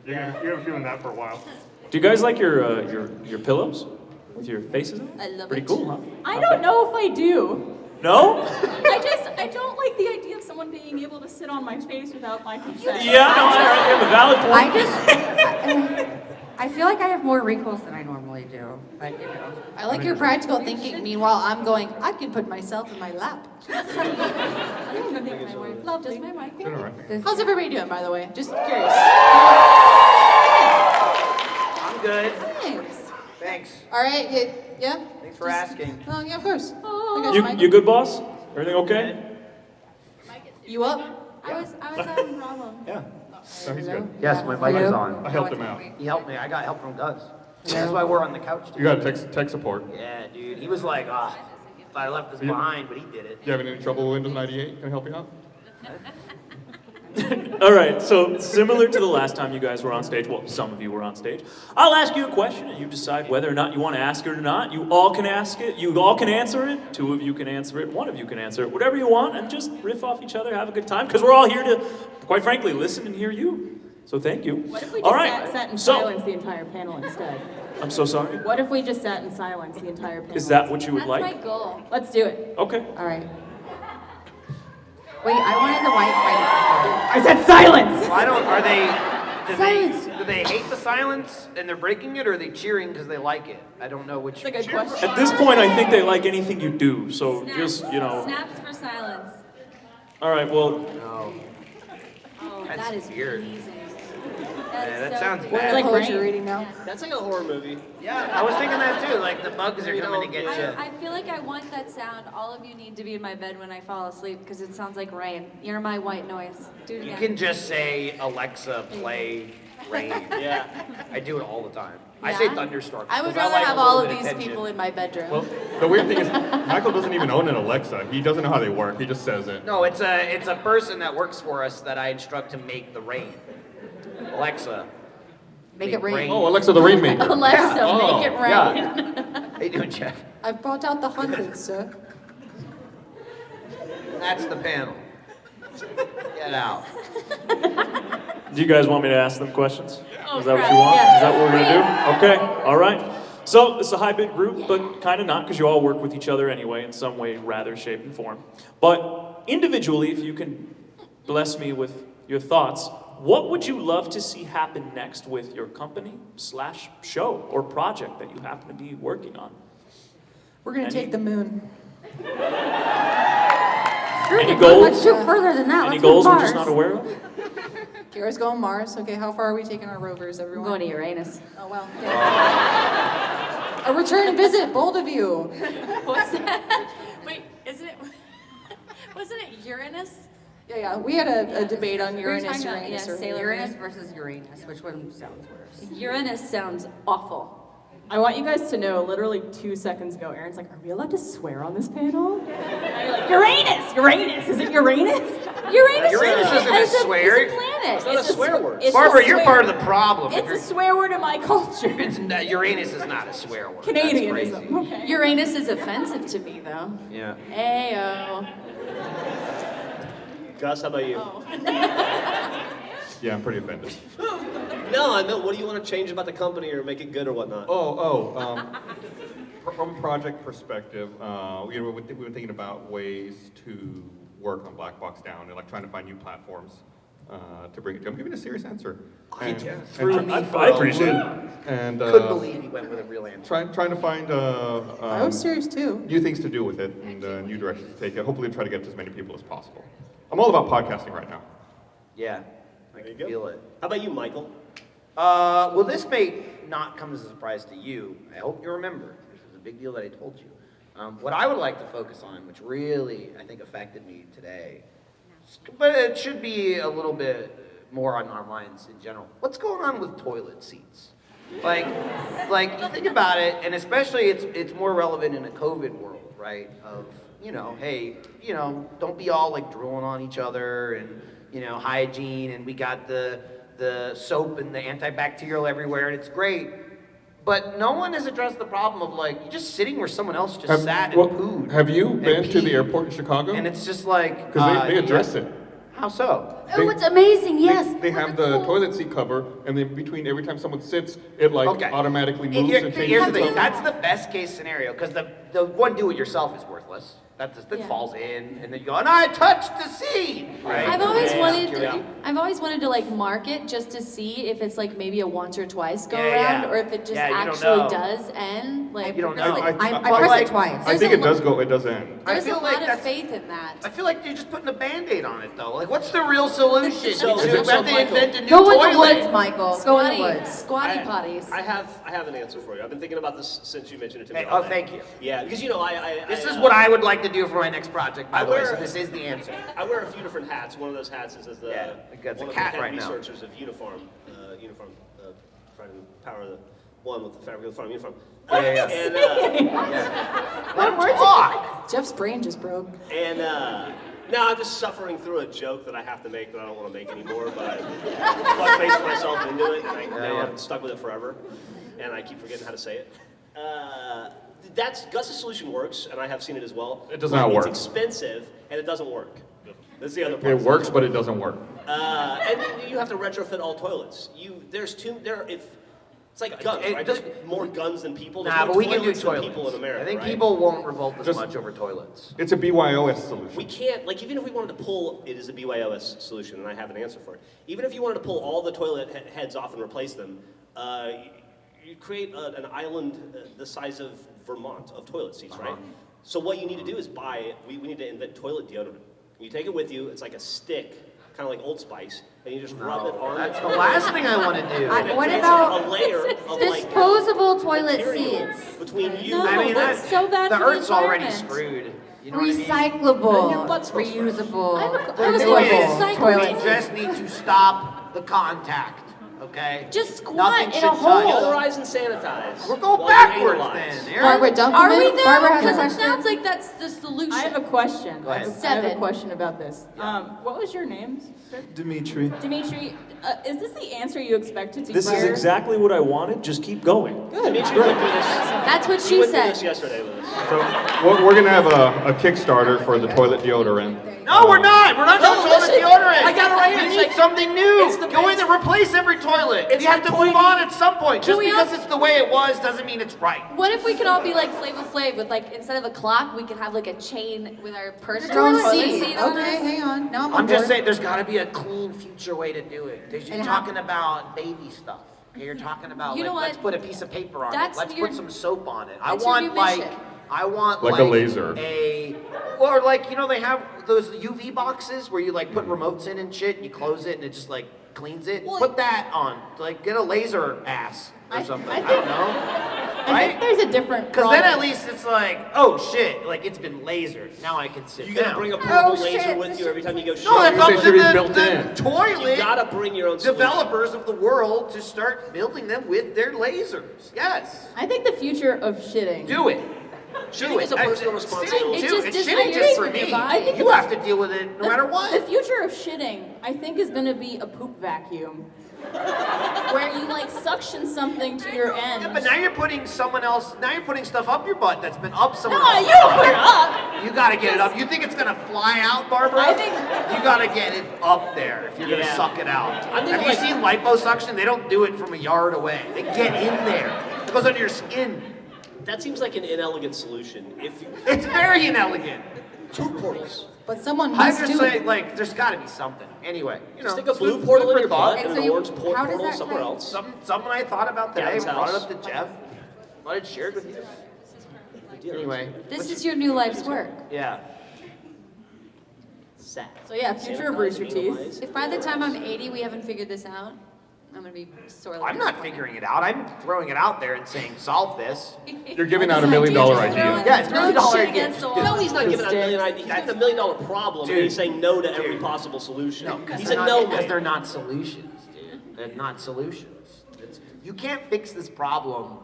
You're gonna be feeling that for a while. Do you guys like your pillows with your faces in? I love Pretty it. cool, huh? I don't know if I do. No? I don't like the idea of someone being able to sit on my face without my consent. Yeah, no, I have a valid point. I feel like I have more wrinkles than I normally do, but you know. I like your practical thinking. Meanwhile, I'm going, I can put myself in my lap. Lovely. How's everybody doing, by the way? Just curious. I'm good. Thanks. Thanks. All right, yeah? Thanks for asking. Oh, yeah, of course. I got Mike. You good, boss? Everything okay? You up? I was on Bravo. Yeah. No, he's good. Yes, my mic is on. I helped him out. He helped me. I got help from Doug's. That's why we're on the couch today. You got tech support. Yeah, dude. He was like, if I left this behind, but he did it. You having any trouble with Windows 98? Can I help you out? All right, so similar to the last time you guys were on stage, well, some of you were on stage, I'll ask you a question and you decide whether or not you want to ask it or not. You all can ask it, you all can answer it, 2 of you can answer it, 1 of you can answer it, whatever you want, and just riff off each other, have a good time, because we're all here to, quite frankly, listen and hear you. So thank you. What if we all just right. sat in silence the entire panel instead? I'm so sorry. What if we just sat in silence the entire panel? Is that what you would That's like? my goal. Let's do it. Okay. All right. Wait, I wanted the white I said silence! Why are they, do they hate the silence and they're breaking it, or are they cheering because they like it? I don't know which. That's a good question. At this point, I think they like anything you do, so just, you know. Snaps for silence. All right, well, No. Oh, That's that is weird. pleasing. Yeah, that so sounds cute. bad. like Poetry rain. reading now. That's like a horror movie. Yeah, I was thinking that too. Like the bugs are coming to get you. I feel like I want that sound. All of you need to be in my bed when I fall asleep because it sounds like rain. You're my white noise. Do it You again. can just say, Alexa, play rain. Yeah. I do it all the time. I say Yeah? thunderstorm. I would 'cause rather like a have little all of bit these tension. people in my bedroom. Well, the weird thing is, Michael doesn't even own an Alexa. He doesn't know how they work. He just says it. No, it's a person that works for us that I instruct to make the rain. Alexa. Make it rain. Oh, Alexa, the Rainmaker. Alexa, Oh, make it rain. yeah. How you doing, Geoff? I've brought out the hundreds, sir. That's the panel. Get out. do you guys want me to ask them questions? Oh, Is that what crap. you want? Yeah. Is that what we're gonna do? Okay, all right. So it's a high-bid group, but kind of not, because you all work with each other anyway in some way, rather, shape, and form. But individually, if you can bless me with your thoughts, what would you love to see happen next with your company/show or project that you happen to be working on? We're gonna Any- take the moon. Any Let's goals? shoot further than that. Any Let's go goals we're Mars. just not aware of? Kira's going Mars. Okay, how far are we taking our rovers, I'm everyone? going to Uranus. Oh, well. Okay. A return visit, bold of you. What's that? Wait, isn't it? Wasn't it Uranus? Yeah, we had a debate on were Uranus, talking about, Uranus, yeah, or Sailor Uranus Moon. versus Uranus. Which one sounds worse? Uranus sounds awful. I want you guys to know, literally 2 seconds ago, Aaron's like, are we allowed to swear on this panel? And you're like, Uranus! Uranus! Is it Uranus? Uranus, Uranus isn't a swear. It's a planet. It's not a swear word. It's Barbara, a you're swear- part of the problem. It's a swear word in my culture. Uranus is not a swear word. That's Canadianism. crazy. Okay. Uranus is offensive to me, though. Yeah. Ayo. Gus, how about you? Oh. Yeah, I'm pretty offended. No, I meant what do you want to change about the company or make it good or whatnot? From a project perspective, we've been thinking about ways to work on Black Box Down and like trying to find new platforms to bring it to. I'm giving a serious answer. Threw me for I a appreciate it. loop. And Couldn't believe he went with a real answer. trying to find I was serious too. new things to do with it and new directions to take it. Hopefully, try to get to as many people as possible. I'm all about podcasting right now. Yeah, I There can you go. feel it. How about you, Michael? Well, this may not come as a surprise to you. I hope you remember. This is a big deal that I told you. What I would like to focus on, which really, I think, affected me today, but it should be a little bit more on our minds in general. What's going on with toilet seats? Like you think about it, and especially it's more relevant in a COVID world, right? Of, hey, don't be all like drooling on each other and, hygiene, and we got the soap and the antibacterial everywhere, and it's great. But no one has addressed the problem of like, you're just sitting where someone else sat and pooed. Have you and been to the peed. airport in Chicago? And it's just like... Because they address it. How so? Oh, it's amazing, yes. They have the toilet seat cover, and then between every time someone sits, it like Okay. automatically And moves here- and changes. here's the thing. itself. That's the best case scenario because the one do-it-yourself is worthless. That Yeah. falls in, and then you go, and I touched the seat. Right? I've always Yeah. wanted, Security. I've always wanted to like mark it just to see if it's like maybe a once or twice go Yeah, around, yeah. or if it just Yeah, you don't actually know. does end. Like You don't there's, know. like, I but pressed like, it twice. I think it does go. It does end. I there's a feel like lot of that's- faith in that. I feel like you're just putting a Band-Aid on it, though. Like, what's the real solution? So- we have so, to Michael, invent a new Go in toilet. the woods, Michael. Go in the Squatty, woods. squatty potties. I have an answer for you. I've been thinking about this since you mentioned it to me. Hey, all oh, day. thank you. Yeah, because This is what I would like to do for my next project, by I the way, wear- so this is the answer. I wear a few different hats. One of those hats is as the Yeah, it's a one of cat the head right now. researchers of uniform, trying to power the one with the fabric of the farm uniform. Yeah. And Let him talk. Jeff's brain just broke. now I'm just suffering through a joke that I have to make that I don't want to make anymore, but I fuck-faced myself into it, and now I'm stuck with it forever, and I keep forgetting how to say it. Gus's solution works, and I have seen it as well. It does not work. It's expensive, and it doesn't work. That's the other part. It works, but it doesn't work. And you have to retrofit all toilets. It's like guns, right? There's more guns than people. There's Nah, more but we can do toilets than toilets. people in America, I think right? people won't revolt as Just- much over toilets. It's a BYOS solution. We can't, like, even if we wanted to pull, it is a BYOS solution, and I have an answer for it. Even if you wanted to pull all the toilet heads off and replace them, you create an island the size of Vermont of toilet seats, right? So what you need to do is we need to invent toilet deodorant. You take it with you, it's like a stick, kind of like Old Spice, and you just rub it on That's the last thing I want to do. What It's about a layer of like disposable toilet material seats? between you No, and that's so bad the for the Earth's already environment. screwed. You know what I mean? Recyclable, butt's supposed to reusable, I have a renewable question. toilet We seats. just need to stop the contact, okay? Just squat Nothing in should a touch. hole. deodorize and sanitize. We're going while you backwards analyze. then, Barbara Aaron. Dunkelman. Are we there? Barbara has a Because it question. sounds like that's the solution. I have a question. Go ahead. I have a Seven. question about this. What was your name? Dimitri. Dimitri, is this the answer you expected to This hear? is exactly what I wanted. Just keep going. Dimitri went through this. That's what He she went through said. this yesterday with us. So we're gonna have a Kickstarter for the toilet deodorant. No, we're not. We're not doing toilet listen. deodorant. I got it right here. We It's need like- something new. it's the Go in best- and replace every toilet. It's We have like to move toilet- on at some point. Just we because all- it's the way it was doesn't mean it's right. What if we could all be like Flavor Flav with like instead of a clock, we could have like a chain with our personal Toilet toilet seat. seat on Okay, us? hang on. Now I'm I'm on just board. saying there's got to be a clean future way to do it. You're And how- talking about baby stuff. Okay, you're talking about You know let's what? put a piece of paper on That's it. Let's your- put some soap on it. that's your new mission. I want Like a laser. Or like, you know, they have those UV boxes where you like put remotes in and shit and you close it and it just like cleans it. Well, Put that on. Like get a laser ass or something. I, I don't think- know. I Right? think there's a different Because then at problem. least it's like, oh shit, like it's been lasered. Now I can sit You down. gotta bring a portable Oh, laser shit, with this you every time you go no, shopping. that's up to Laser is built the in. toilet You gotta bring your own solution. developers of the world to start building them with their lasers. Yes. I think the future of shitting. Do it. Shitting is a personal responsibility. It Too. just It's disagrees shitting just for with your me. body. You have to deal with it no matter The what. future of shitting, I think, is going to be a poop vacuum, where you like suction something to your end. Yeah, but now you're putting someone else. Now you're putting stuff up your butt that's been up someone No, else's you don't butt. put it up. You gotta get it up. You think it's gonna fly out, Barbara? I think- you gotta get it up there if you're gonna Yeah. suck it out. I think Have you like- seen liposuction? They don't do it from a yard away. They get in there. It goes under your skin. That seems like an inelegant solution. If you, It's very inelegant. poop portals. But someone I must just do say, it. like, there's gotta be something. Anyway, you know. Stick a blue food portal in for your thought. butt and so an you- orange how does portal that somewhere tie- else. Something I thought about today. Gav's Brought it house. up to Geoff. Thought I'd share it with you. Anyway. This is your new life's work. Yeah. Sad. So yeah, future of Rooster Teeth. Teeth. If by the time I'm 80 we haven't figured this out, I'm gonna be sorely I'm not figuring it out. I'm throwing it out there and saying, solve this. You're giving out $1 million idea. Yeah, it's $1 million shit idea. against the Just wall. No, he's not giving out a million ideas. He's giving $1 million problem Dude. and he's saying no to every Dude. possible solution. No, because he's they're, a not- no because man. they're not solutions, dude. They're not solutions. You can't fix this problem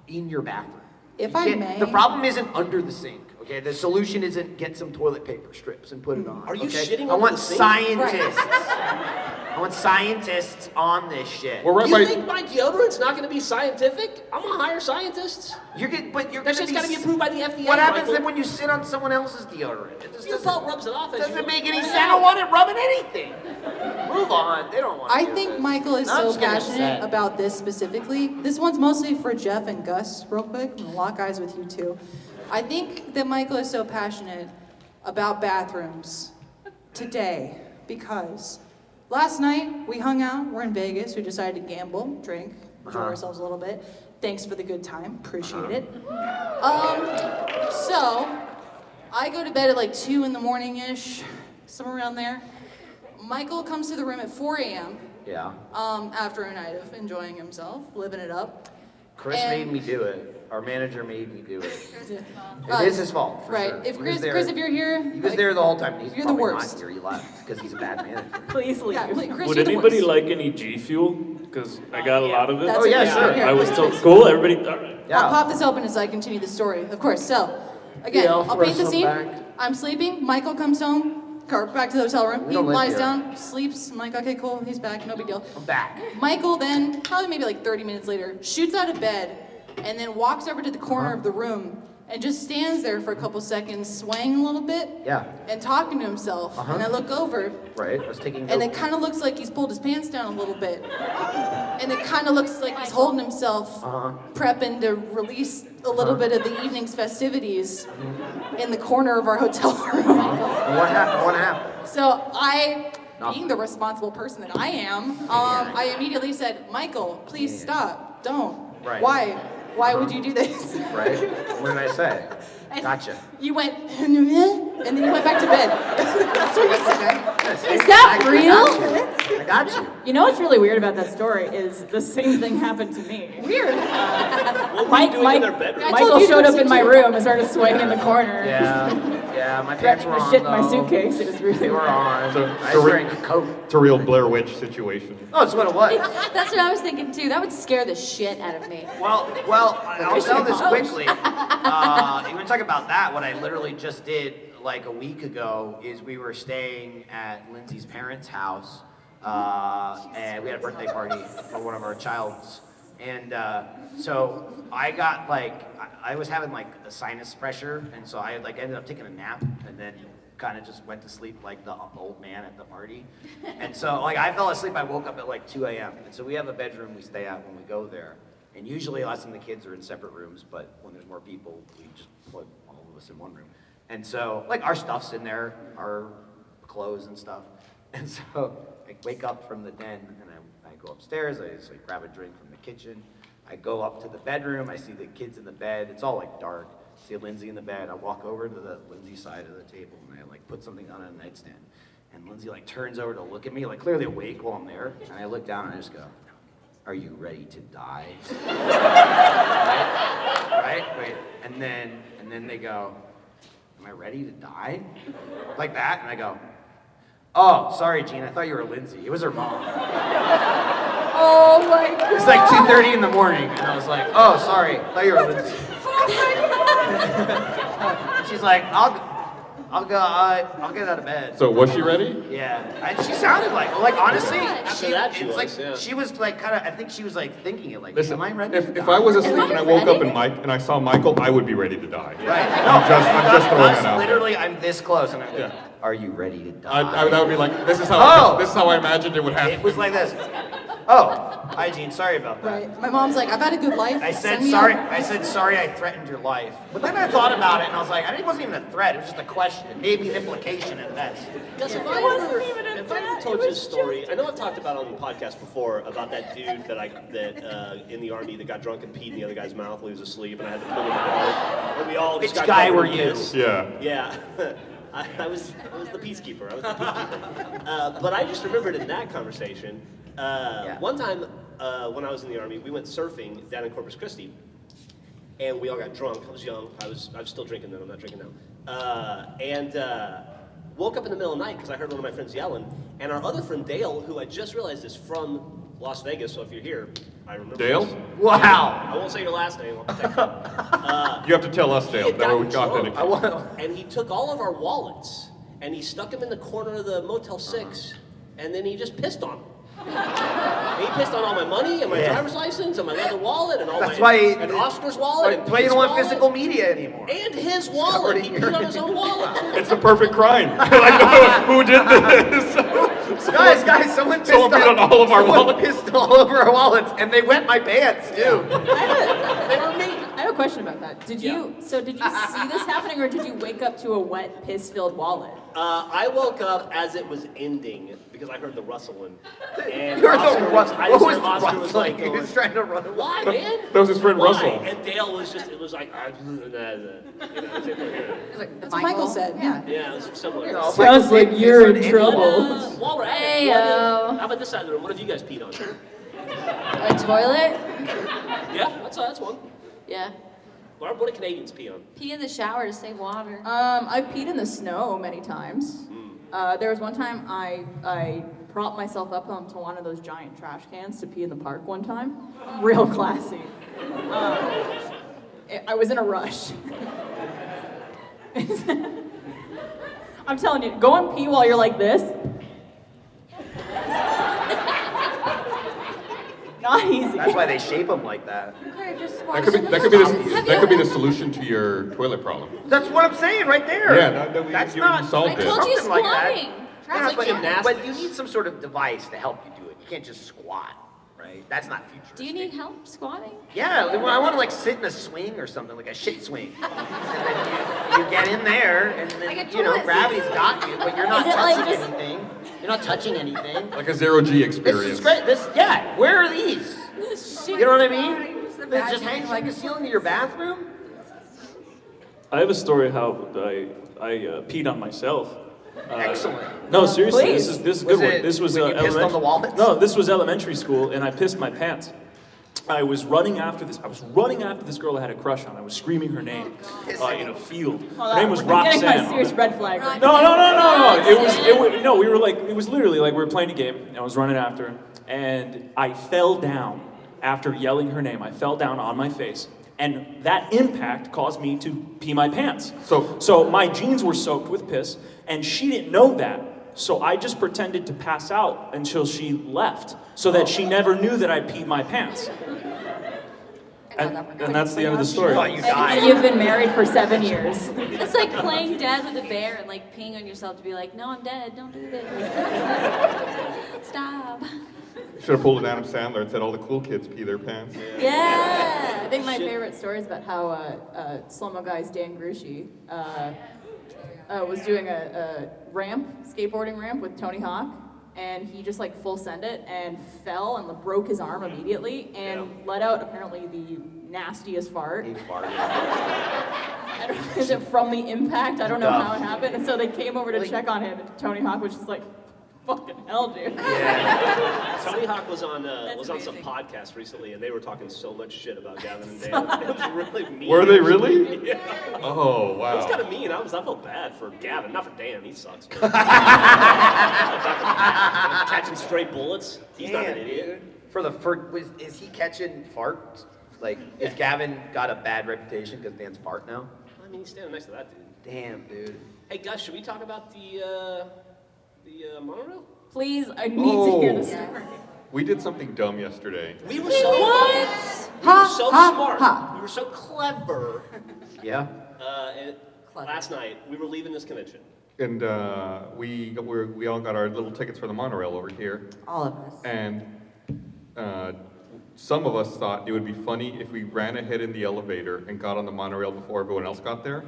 in your bathroom. If You I can't- may. The problem isn't under the sink, Okay, the solution isn't get some toilet paper strips and put it on. Are you okay? shitting I on want the sink? scientists. I want scientists on this shit. We're right You by. think my deodorant's not going to be scientific? I'm going to hire scientists. You're getting, but you're That gonna shit's got to be approved by the FDA. What happens Michael. then when you sit on someone else's deodorant? It just Your fault rubs it off. as doesn't you- make any sense. I don't want it rubbing anything. Move on. They don't want. I to think this. Michael is No, I'm so just getting passionate upset. about this specifically. This one's mostly for Geoff and Gus, real quick. I'm gonna lock eyes with you too. I think that Michael is so passionate about bathrooms today because last night we hung out. We're in Vegas. We decided to gamble, drink, enjoy ourselves a little bit. Thanks for the good time. Appreciate it. So I go to bed at like 2 in the morning-ish, somewhere around there. Michael comes to the room at 4 a.m. Yeah. After a night of enjoying himself, living it up. Chris And- made me do it. Our manager made me do it. Uh, It is his fault. For Right. Sure. If He was Chris, if you're here, He was there the whole time. He's You're the probably worst. Not here. He left because he's a bad manager. Please leave. yeah, Chris, Would you're the anybody worst. like any G Fuel? Because I got a lot of it. That's Oh, yeah, okay. sure. Here, I was please, told, please. cool, everybody, all right. Yeah. I'll pop this open as I continue the story, of course. So, again, Yeah, I'll I'll throw paint the some scene. back. I'm sleeping. Michael comes home, or back to the hotel room. We He don't live lies here. down, sleeps. I'm like, okay, cool, he's back, no big deal. I'm back. Michael then, probably maybe like 30 minutes later, shoots out of bed and then walks over to the corner of the room and just stands there for a couple seconds, swaying a little bit Yeah. and talking to himself. And I look over, Right. I was taking. and it kind of looks like he's pulled his pants down a little bit. And it kind of looks like he's holding himself, prepping to release a little bit of the evening's festivities in the corner of our hotel room. And what happened? What happened? So I, Nothing. being the responsible person that I am, I immediately said, Michael, please stop, don't. Right. Why? Why would you do this? Right. What did I say? And Gotcha. You went, and then you went back to bed. That's what you said. Is that real? I got you. You know what's really weird about that story is the same thing happened to me. Weird. What were you doing in their bedroom? I told Michael you to showed up do in my too. room and started swaying in the corner. Yeah, my pants Threatening were to on shit in my though. suitcase. It was really They were weird. on. So- I so was we- wearing a coat. It's a real Blair Witch situation. Oh, that's what it was. That's what I was thinking too. That would scare the shit out of me. Well, I'll tell this quickly. You want to talk about that? What I literally just did like a week ago is we were staying at Lindsay's parents' house, and we had a birthday party for one of our childs. And so I got I was having like a sinus pressure, and so I like ended up taking a nap, and then kind of just went to sleep like the old man at the party. And so like I fell asleep, I woke up at like 2 a.m. And so we have a bedroom we stay at when we go there. And usually us and the kids are in separate rooms, but when there's more people, we just put all of us in one room. And so like our stuff's in there, our clothes and stuff. And so I wake up from the den and I go upstairs, I just like grab a drink from the kitchen. I go up to the bedroom, I see the kids in the bed, it's all like dark. See Lindsay in the bed, I walk over to the Lindsay side of the table and I like put something on a nightstand. And Lindsay like turns over to look at me, like clearly awake while I'm there. And I look down and I just go, "Are you ready to die?" right? Wait. And then they go, "Am I ready to die?" Like that, and I go, "Oh, sorry, Gene, I thought you were Lindsay." It was her mom. Oh my God. It's like 2:30 in the morning, and I was like, "Oh, sorry, I thought you were Lindsay." She's like, I'll get out of bed. So was she ready? Yeah, she sounded like honestly, After that, she it's was, like yeah. she was like kind of. I think she was like thinking it like, Listen, "Am I ready?" if I was asleep and I woke up and I saw Michael, I would be ready to die. Right. I'm just throwing that out there. Literally, I'm this close, and I'm like, Yeah. "Are you ready to die?" That would be like, this is how I imagined it would happen. It was like this. Oh, hi, Gene. Sorry about that. Right. My mom's like, I've had a good life. I said Send me sorry. out." I said sorry. I threatened your life. But then I thought about it, and I was like, it wasn't even a threat. It was just a question, maybe an implication at best. Gus, if I ever told you a story, I know I've talked about on the podcast before about that dude that in the army that got drunk and peed in the other guy's mouth while he was asleep, and I had to pull him apart, and we all just Which got guy covered were in you? piss. Yeah. Yeah. I was the peacekeeper. But I just remembered in that conversation, one time when I was in the army, we went surfing down in Corpus Christi, and we all got drunk. I was young. I was still drinking then. I'm not drinking now. And woke up in the middle of the night because I heard one of my friends yelling. And our other friend Dale, who I just realized is from Las Vegas, so if you're here, I remember. Dale? this. Wow. I won't say your last name. I'll protect you. You have to tell us, Dale. He had That way we gotten can drunk, authenticate. and he took all of our wallets and he stuck them in the corner of the Motel 6, and then he just pissed on them. He pissed on all my money and my driver's license and my leather wallet and all and Oscar's wallet and That's why you Pete's don't want wallet. physical media anymore. And his wallet. He peed on his own wallet. It's a perfect crime. Like, who did this? Guys, someone pissed Someone peed on all of our someone wallets. pissed all over our wallets, and they wet my pants too. They were me. I have a question about that. Did you see this happening, or did you wake up to a wet, piss-filled wallet? I woke up as it was ending because I heard the rustling. And You heard Oscar the was, what? I What just was heard Oscar was like, he was trying to run away. why, man? That was his friend Why? Russell. And Dale was just, it was like, Like That's what Michael said. Yeah. yeah, it was similar. Sounds like you're in trouble. While we're at it, Heyo. how about this side of the room? What have you guys peed on? A toilet? Yeah, that's one. Yeah. What do Canadians pee on? Pee in the shower to save water. I've peed in the snow many times. There was one time I propped myself up onto one of those giant trash cans to pee in the park one time. Real classy. I was in a rush. I'm telling you, go and pee while you're like this. Not easy. That's why they shape them like that. That could be the solution to your toilet problem. That's what I'm saying right there. Yeah, that's you not. solved it. I told you Something like that. squatting. Yeah, like gymnastics. but you need some sort of device to help you do it. You can't just squat, right? That's not futuristic. Do you need help squatting? Yeah, I want to like sit in a swing or something, like a shit swing. And then you get in there, and then Like a you know toilet gravity's got you, but you're not Is it like touching just- anything. You're not touching anything. Like a zero-G This experience. is great. Where are these? You know what I mean? Just It imagine, just hangs like- from the ceiling of your bathroom. I have a story how I peed on myself. Excellent. No, seriously, Please. this is a Was good one. it This was when you pissed on the wallets? No, this was elementary school, and I pissed my pants. I was running after this. I was running after this girl I had a crush on. I was screaming her name in a field. Her name was I'm getting my Roxanne. serious red flag. right No. We were like, it was literally like we were playing a game. And I was running after her, and I fell down after yelling her name. I fell down on my face, and that impact caused me to pee my pants. So my jeans were soaked with piss, and she didn't know that. So I just pretended to pass out until she left, so that she never knew that I peed my pants. And that's the end of the story. Thought you And died. you've been married for 7 years. It's like playing dead with a bear and like peeing on yourself to be like, no, I'm dead. Don't do this. Stop. Should have pulled an Adam Sandler and said all the cool kids pee their pants. Yeah. I think my favorite story is about how Slow-Mo Guy's Dan Grushi was doing a skateboarding ramp with Tony Hawk, and he just like full send it and fell and broke his arm immediately and let out apparently the nastiest fart. He farted. I don't know, is it from the impact? I don't know how it happened. And so they came over to check on him, and Tony Hawk was just like, fucking hell, dude. Tony Hawk was on some podcast recently, and they were talking so much shit about Gavin and Dan. It was really mean. Were they really? Yeah. Oh, It was kind wow. of mean. I felt bad for Gavin, not for Dan. He sucks. Catching stray bullets. He's not an idiot. Is he catching farts? Like, is Gavin got a bad reputation because Dan's fart now? I mean, he's standing next to that dude. Damn, dude. Hey, Gus, should we talk about the monorail? Please, I need to hear the story. We did something dumb yesterday. We were so smart. We were so clever. Yeah. And last night we were leaving this convention. And we all got our little tickets for the monorail over here. All of us. And some of us thought it would be funny if we ran ahead in the elevator and got on the monorail before everyone else got there.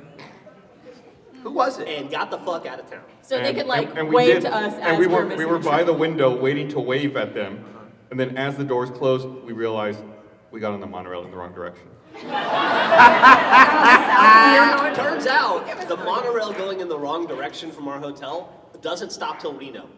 Who was it? And got the fuck out of town. So they could like and we wave did. to us and as we we're were missing the by train. the window waiting to wave at them. And then as the doors closed, we realized we got on the monorail in the wrong direction. Turns out the monorail going in the wrong direction from our hotel doesn't stop till Reno.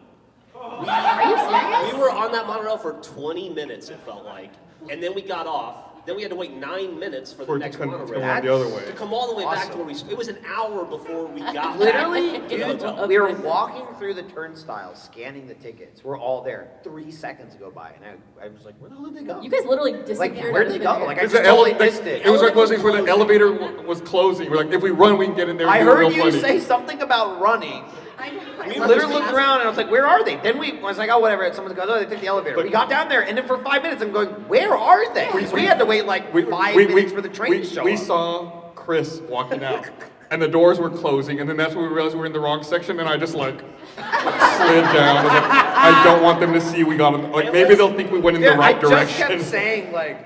Are you serious? We were on that monorail for 20 minutes, it felt like. And then we got off. Then we had to wait 9 minutes for For the it to next come monorail. around the other way. To come all the way back to Awesome. where we. It was an hour before we got Literally, back to the dude, hotel. we were walking through the turnstile, scanning the tickets. We're all there. 3 seconds go by, and I was like, where the hell did they go? You guys literally Like, disappeared. where'd out they of go? thin air. Like, I It was just the totally ele- missed it. It was like Elevator closing where the was elevator was closing. We're like, if we run, we can get in there. I and do it heard real you funny. say something about running. We We were literally just- looked around and I was like, where are they? Then I was like, oh, whatever. And someone goes, oh, they took the elevator. But- We got down there, and then for 5 minutes, I'm going, where are they? We had to wait like 5 minutes for the train to show we up. saw Chris walking out, and the doors were closing, and then that's when we realized we were in the wrong section, and I just like slid down. I was like, I don't want them to see we got in. Like maybe they'll think we went in the right I just direction. kept saying, like,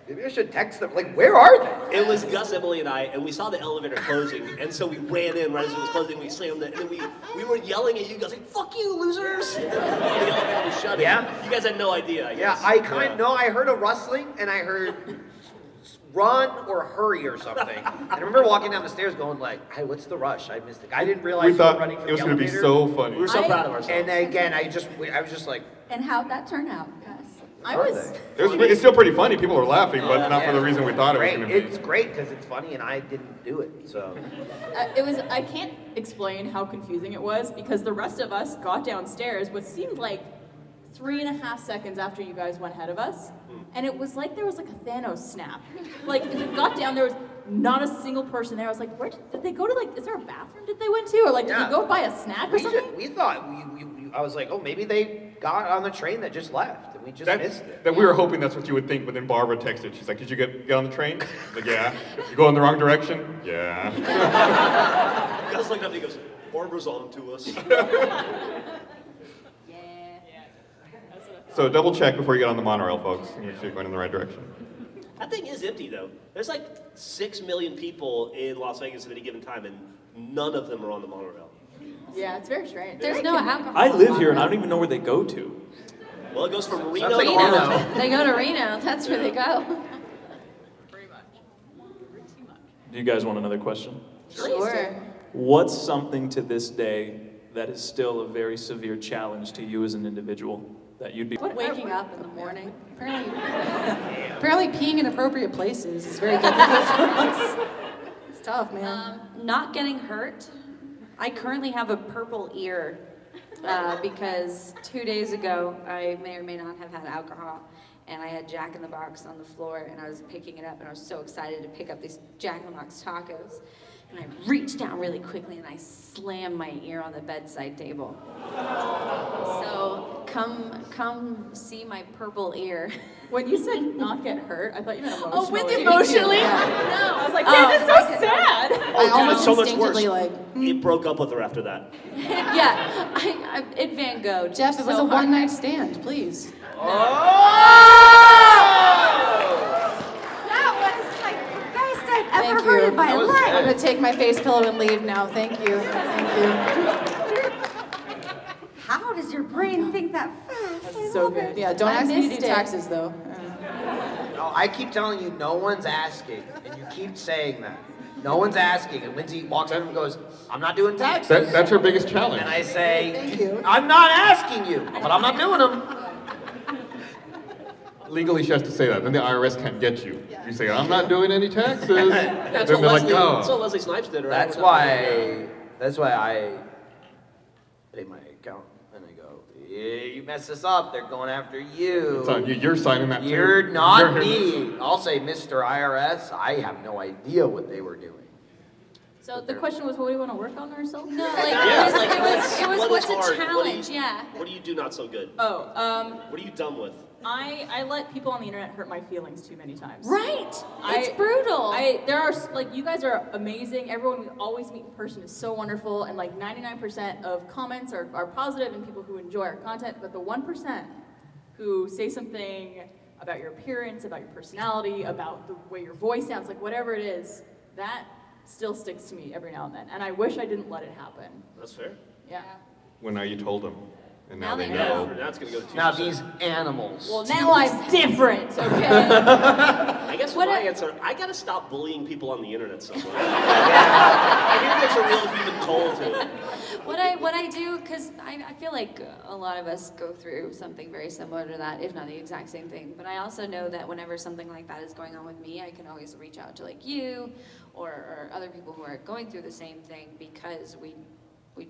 maybe I should text them. Like, where are they? It was Gus, Emily, and I, and we saw the elevator closing, and so we ran in right as it was closing. We slammed it, and then we were yelling at you guys like, "Fuck you, losers!" And the elevator was shutting. Yeah. You guys had no idea. I Yeah, guess. I heard a rustling, and I heard run or hurry or something. And I remember walking down the stairs going like, hey, what's the rush? I missed it. I didn't realize We we were thought running for it was the going to be elevator. so funny. We were so proud of ourselves. And again, I was just like, And how'd that turn out, Gus? I are was. they? It's still pretty funny. People are laughing, but not for the reason we thought it was Great. going to be. It's great because it's funny, and I didn't do it. So It was. I can't explain how confusing it was because the rest of us got downstairs what seemed like 3.5 seconds after you guys went ahead of us, and it was like there was like a Thanos snap. Like we got down, there was not a single person there. I was like, where did they go to? Like, is there a bathroom did they went to, or like did Yeah. they go buy a snack or something? we thought I was like, oh, maybe they got on the train that just left, and we just missed it. That we were hoping that's what you would think, but then Barbara texted. She's like, did you get on the train? Like, yeah. You go in the wrong direction? Yeah. Gus looked up and he goes, "Barbara's on to us." So double check before you get on the monorail, folks. Make sure you're going in the right direction. That thing is empty though. There's like 6 million people in Las Vegas at any given time, and none of them are on the monorail. Yeah, it's very strange. There's no alcohol. I live here and I don't even know where they go to. Well, it goes from Reno Sounds like to Reno. Arlington. They go to Reno. That's where they go. Do you guys want another question? Sure. What's something to this day that is still a very severe challenge to you as an individual that you'd be? Waking up in the morning. Apparently peeing in appropriate places is very difficult for us. It's tough, man. Not getting hurt. I currently have a purple ear because 2 days ago I may or may not have had alcohol, and I had Jack in the Box on the floor, and I was picking it up, and I was so excited to pick up these Jack in the Box tacos, and I reached down really quickly and I slammed my ear on the bedside table. So come see my purple ear. When you said not get hurt, I thought you meant emotionally. Oh, with emotionally? No, I was like, man, that's so sad. Oh, dude, almost it's so much worse. instinctively like, It broke up with her after that. Yeah, it Van Gogh. Jeff, it was a one-night stand, please. That was like the best I've ever Thank heard you. in my That was life. I'm gonna take my face pillow and leave now. Thank you. Thank you. How does your brain think that fast? I So love good. it. Yeah, don't I ask me to do missed it. taxes though. No, I keep telling you, no one's asking, and you keep saying that. No one's asking, and Lindsay walks over and goes, I'm not doing taxes. That's her biggest challenge. And I say, Thank you. I'm not asking you, but I'm not doing them. Legally, she has to say that. Then the IRS can't get you. You say, I'm not doing any taxes. Then That's they're what like, Leslie, that's what oh. Leslie Snipes did, right? That's why I pay my account, and I go, yeah, you mess this up, they're going after you. It's on you. You're signing that too. You're not You're- me. I'll say, Mr. IRS, I have no idea what they were doing. So the question was, what do you want to work on ourselves? No, like, Yeah, it was, like, it was what is what's a hard? challenge, yeah. What do you do not so good? Oh, What are you done with? I let people on the internet hurt my feelings too many times. Right. It's I- brutal. There are, like, you guys are amazing. Everyone we always meet in person is so wonderful, and like 99% of comments are positive and people who enjoy our content, but the 1% who say something about your appearance, about your personality, about the way your voice sounds, like whatever it is, that still sticks to me every now and then, and I wish I didn't let it happen. That's fair. Yeah. Well, now you told them. And now Now they they know. Now it's gonna go to 2%. Now these animals. Well, now I'm different, okay? I guess for my answer, I gotta stop bullying people on the internet somewhere. I hear there's a real human toll to it. What I do, because I feel like a lot of us go through something very similar to that, if not the exact same thing. But I also know that whenever something like that is going on with me, I can always reach out to like you or other people who are going through the same thing, because we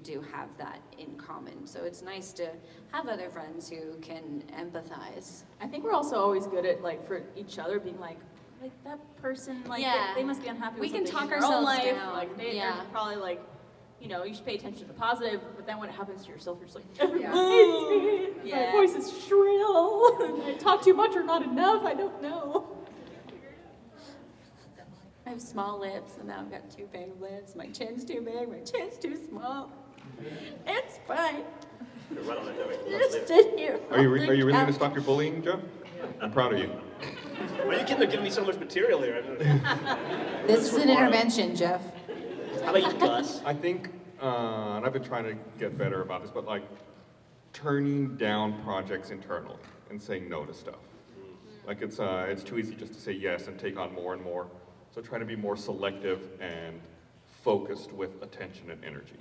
do have that in common. So it's nice to have other friends who can empathize. I think we're also always good at like for each other being like that person, like Yeah. they must be unhappy with We can something talk in their own ourselves life. down. Like they're Yeah. probably like, you know, you should pay attention to the positive, but then when it happens to yourself, you're just like, everyone hates me. Yeah. My voice is shrill. I talk too much or not enough. I don't know. I have small lips, and now I've got too big lips. My chin's too big, my chin's too small. It's fine. You're right on that, Debbie. Just sit here. Are you really going to stop your bullying, Geoff? I'm proud of you. Why are you kidding? They're giving me so much material here. This is an intervention, Geoff. How about you, Gus? I think, and I've been trying to get better about this, but like turning down projects internally and saying no to stuff. Like it's too easy just to say yes and take on more and more. So trying to be more selective and focused with attention and energy.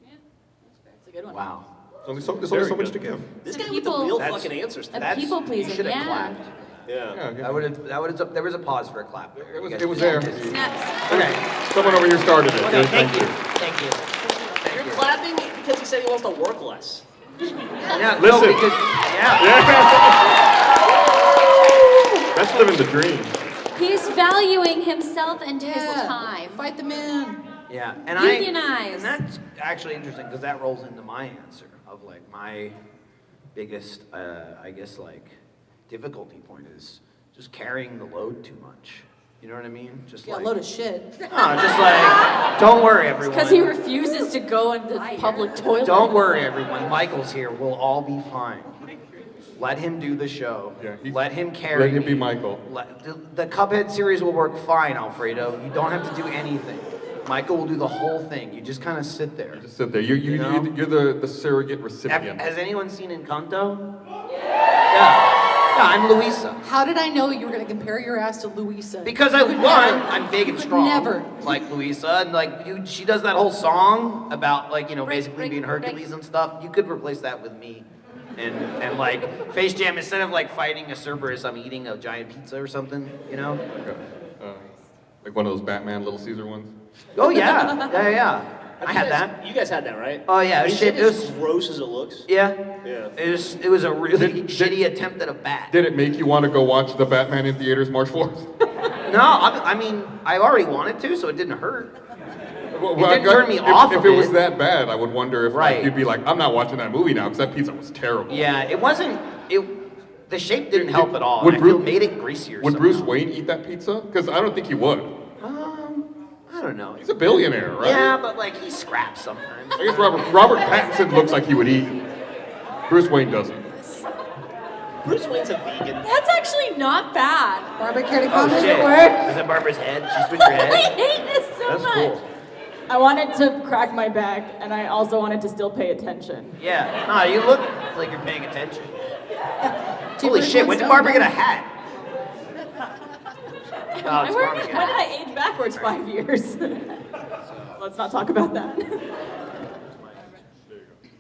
That's a good one. Wow. There's only so much to give. This guy with the People- real That's- fucking answers. A That's- people pleasing, You should have yeah. clapped. Yeah. Yeah, There was a pause for a clap there. It was- You guys it was did there. this. Snaps. Okay. Someone over here started it. Well, Yes, no, thank you. Thank you. Thank You're you. clapping because he said he wants to work less. Yeah, Listen. No, because, yeah. That's living the dream. He's valuing himself and his Yeah. time. Fight the man. Yeah, and Unionize. and that's actually interesting because that rolls into my answer of like my biggest, I guess like difficulty point is just carrying the load too much. You know what I mean? Just Yeah, like load of shit. no, just like don't worry, everyone. Because he refuses to go in the public toilet. Don't worry, everyone. Michael's here. We'll all be fine. Let him do the show. Yeah, let him carry. let him be me. Michael. The Cuphead series will work fine, Alfredo. You don't have to do anything. Michael will do the whole thing. You just kind of sit there. Just sit there. You know? you're the surrogate recipient. Has anyone seen Encanto? Yeah. Yeah, I'm Luisa. How did I know you were going to compare your ass to Luisa? Because I'm big and strong. Never. Like Luisa, and like she does that whole song about like, you know, Break, basically break, being break. Hercules and stuff. You could replace that with me. And like Face Jam, instead of like fighting a Cerberus, I'm eating a giant pizza or something, you know? Like one of those Batman Little Caesar ones. Oh yeah. Yeah. I had that. You guys had that, right? Oh yeah, Is shit. it as gross as it looks? Yeah. Yeah. It was a really Did- shitty attempt at a bat. Did it make you want to go watch the Batman in theaters March 4th? No, I mean, I already wanted to, so it didn't hurt. Well, didn't turn me off If of it was it. that bad, I would wonder if Right. like, you'd be like, I'm not watching that movie now because that pizza was terrible. Yeah, it wasn't. The shape didn't help at all. Would and I feel Bruce- made it greasier. Would somehow. Bruce Wayne eat that pizza? Because I don't think he would. I don't know. He's a billionaire, right? Yeah, but like he scraps sometimes. I guess Robert Pattinson looks like he would eat. Bruce Wayne doesn't. Bruce Wayne's a vegan. That's actually not bad. Barbara, care to Oh comment shit! at work? Is that Barbara's head? She switched her I head. hate this so That's much. cool. I wanted to crack my back, and I also wanted to still pay attention. Yeah. Nah, you look like you're paying attention. Two Holy birds, shit! one When did stone. Barbara get a hat? Oh, I it's wear gone it again. when I age backwards 5 years. Let's not talk about that.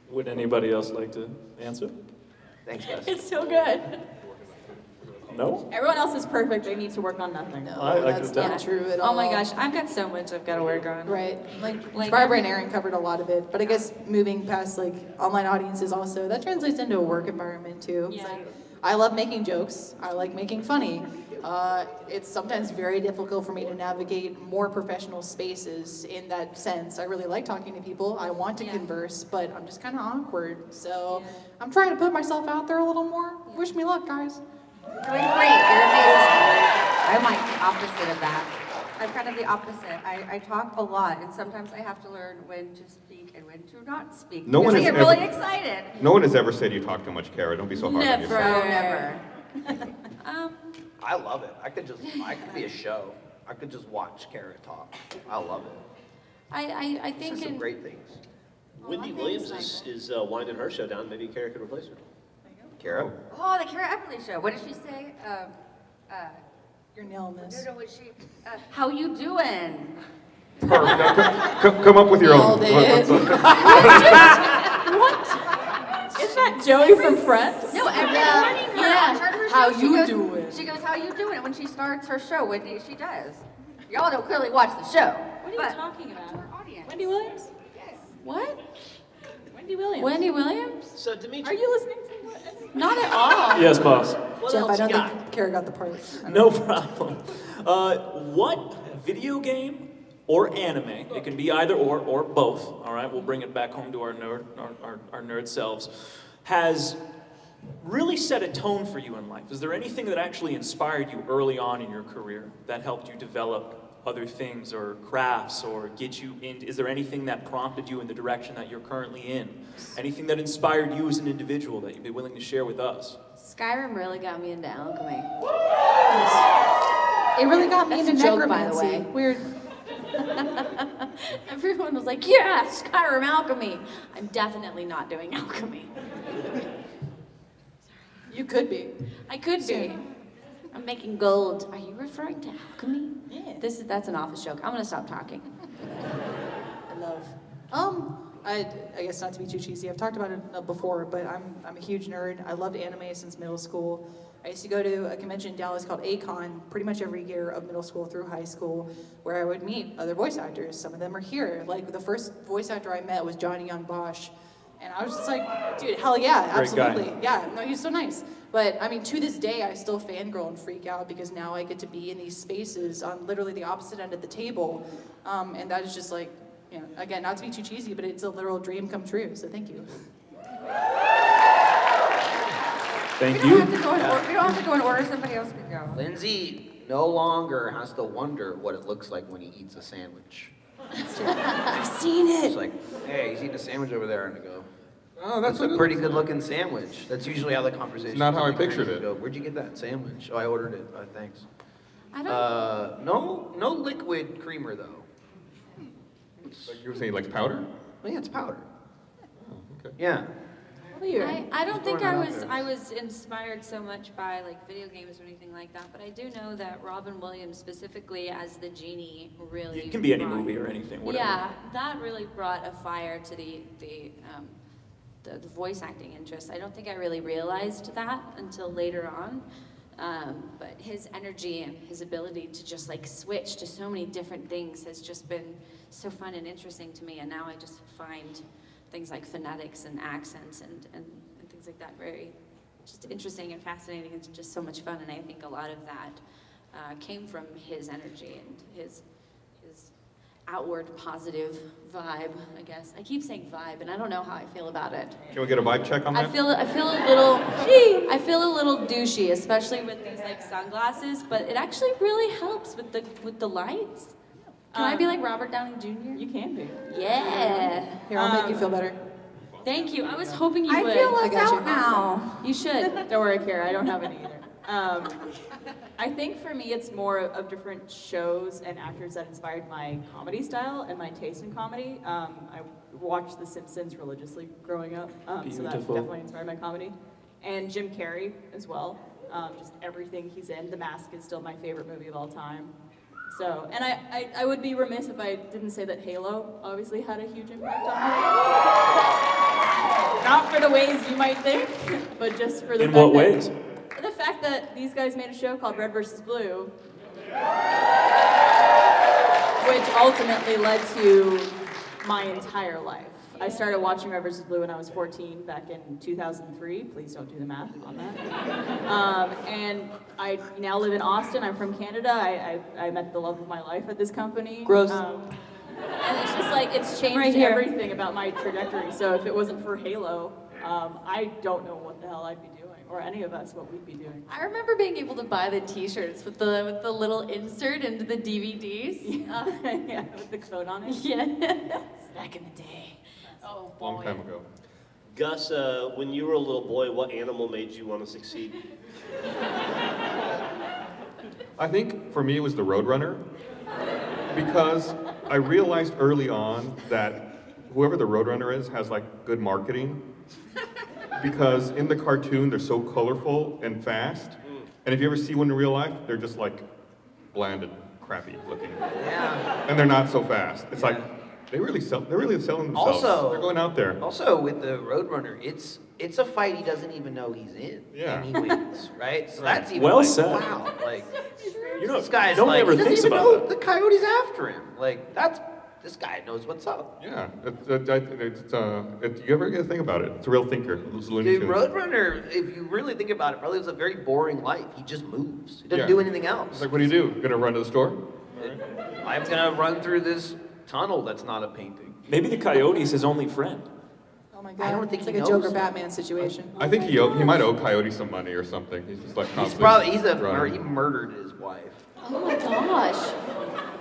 Would anybody else like to answer? Thanks, guys. It's so good. No? Everyone else is perfect. They need to work on nothing. No, I like that's this not down. true at all. Oh my gosh, I've got so much I've got to work on. Right. Like Like- Barbara and Arryn covered a lot of it, but I guess moving past like online audiences also, that translates into a work environment too. It's Yeah. like, I love making jokes. I like making funny. It's sometimes very difficult for me to navigate more professional spaces in that sense. I really like talking to people. I want to Yeah. converse, but I'm just kind of awkward. So Yeah. I'm trying to put myself out there a little more. Wish me luck, guys. You're doing great. You're amazing. I'm like the opposite of that. I'm kind of the opposite. I talk a lot, and sometimes I have to learn when to speak and when to not speak. No one because I has get really ever- excited. No one has ever said you talk too much, Kara. Don't be so hard on Never. yourself. No, never. I love it. I could be a show. I could just watch Carrot talk. I love it. I This think is some in, great things. Wendy Williams is winding her show down. Maybe Kara could replace her. Carrot? Oh, the Kara Eberle show. What did she say? You're nailing this. No, what she? How you doing? Perfect. Now, come up with your own. Nailed it. Isn't that Joey from Friends? No, every morning Yeah. on her How show, you she goes, doing? She goes, how you doing? When she starts her show, she does. Y'all don't clearly watch the show. What are you but talking about? to our audience. Wendy Williams? What? Wendy Williams. Wendy Williams? So Dimitri, Are you listening to what? Not at all. Yes, boss. what Jeff, I else don't you got? think Kara got the part. No problem. What video game or anime, it can be either or both, all right, we'll bring it back home to our nerd selves, has really set a tone for you in life? Is there anything that actually inspired you early on in your career that helped you develop other things or crafts or get you in? Is there anything that prompted you in the direction that you're currently in? Anything that inspired you as an individual that you'd be willing to share with us? Skyrim really got me into alchemy. It really got me That's into a joke, by the necromancy. way. Weird. Everyone was like, yeah, Skyrim alchemy. I'm definitely not doing alchemy. You could be. I could be. Soon. I'm making gold. Are you referring to alchemy? Yeah. That's an office joke. I'm gonna stop talking. I love. I guess not to be too cheesy. I've talked about it before, but I'm a huge nerd. I loved anime since middle school. I used to go to a convention in Dallas called A-Kon pretty much every year of middle school through high school, where I would meet other voice actors. Some of them are here. Like the first voice actor I met was Johnny Young Bosch, and I was just like, dude, hell yeah, Great guy. absolutely, yeah. No, he's so nice. But I mean, to this day, I still fangirl and freak out because now I get to be in these spaces on literally the opposite end of the table, and that is just like, you know, again, not to be too cheesy, but it's a literal dream come true. So thank you. Thank We you. don't have to go in order. Somebody else can go. Lindsay no longer has to wonder what it looks like when he eats a sandwich. I've seen It's it. like, hey, he's eating a sandwich over there, and I go, Oh, that's what a it pretty is. good looking sandwich. That's usually how the conversation. Not how I like, pictured it. Go, where'd you get that sandwich? Oh, I ordered it. Thanks. I don't. No liquid creamer though. Like you were saying, like powder? Oh, yeah, it's powder. Okay. Yeah. I don't think throwing I that out was there. I was inspired so much by like video games or anything like that, but I do know that Robin Williams specifically as the genie really It can be any brought- movie or anything, whatever. Yeah, that really brought a fire to the voice acting interest. I don't think I really realized that until later on. But his energy and his ability to just like switch to so many different things has just been so fun and interesting to me. And now I just find things like phonetics and accents and things like that very just interesting and fascinating and just so much fun. And I think a lot of that came from his energy and his outward positive vibe, I guess. I keep saying vibe, and I don't know how I feel about it. Can we get a vibe check on I that? feel a little douchey, especially with these like sunglasses. But it actually really helps with the lights. Can I be like Robert Downey Jr.? You can be. Yeah. Here, I'll make you feel better. Thank you. I was hoping you I would. feel I left got you. out now. You should. Don't worry, Kara, I don't have any either. I think for me, it's more of different shows and actors that inspired my comedy style and my taste in comedy. I watched The Simpsons religiously growing up, so that Beautiful. definitely inspired my comedy. And Jim Carrey as well. Just everything he's in. The Mask is still my favorite movie of all time. So, and I would be remiss if I didn't say that Halo obviously had a huge impact on me. Not for the ways you might think, but just for the In fact what that- ways? the fact that these guys made a show called Red vs. Blue, which ultimately led to my entire life. I started watching Red vs. Blue when I was 14 back in 2003. Please don't do the math on that. And I now live in Austin. I'm from Canada. I met the love of my life at this company. Gross. And it's just like, it's changed Right here. everything about my trajectory. So if it wasn't for Halo, I don't know what the hell I'd be doing, or any of us what we'd be doing. I remember being able to buy the T-shirts with the little insert into the DVDs. Yeah, with the code on it. Yeah. Back in the day. Oh boy. Long time ago. Gus, when you were a little boy, what animal made you want to succeed? I think for me it was the Roadrunner, because I realized early on that whoever the Roadrunner is has like good marketing, because in the cartoon they're so colorful and fast, and if you ever see one in real life, they're just like blanded. crappy looking. Yeah. And they're not so fast. It's like, they're really selling themselves. Also, they're going out there. Also, with the Roadrunner, it's a fight he doesn't even know he's in. Yeah. And he wins, right? So that's even Well like, said. wow. Like, You know, this guy's no one like, ever he doesn't thinks even about know that. the coyote's after him. Like, this guy knows what's up. Yeah, you ever get to think about it? It's a real thinker. Those Looney Dude, Tunes. Roadrunner, if you really think about it, probably lives a very boring life. He just moves. He doesn't Yeah. do anything It's else. like, what do you do? Gonna run to the store? I'm gonna run through this tunnel that's not a painting. Maybe the coyote's his only friend. Oh my God. I don't think it's like he a knows Joker that. Batman situation. I think he might owe Coyote some money or something. He's just like He's constantly he running. murdered his wife. Oh my gosh.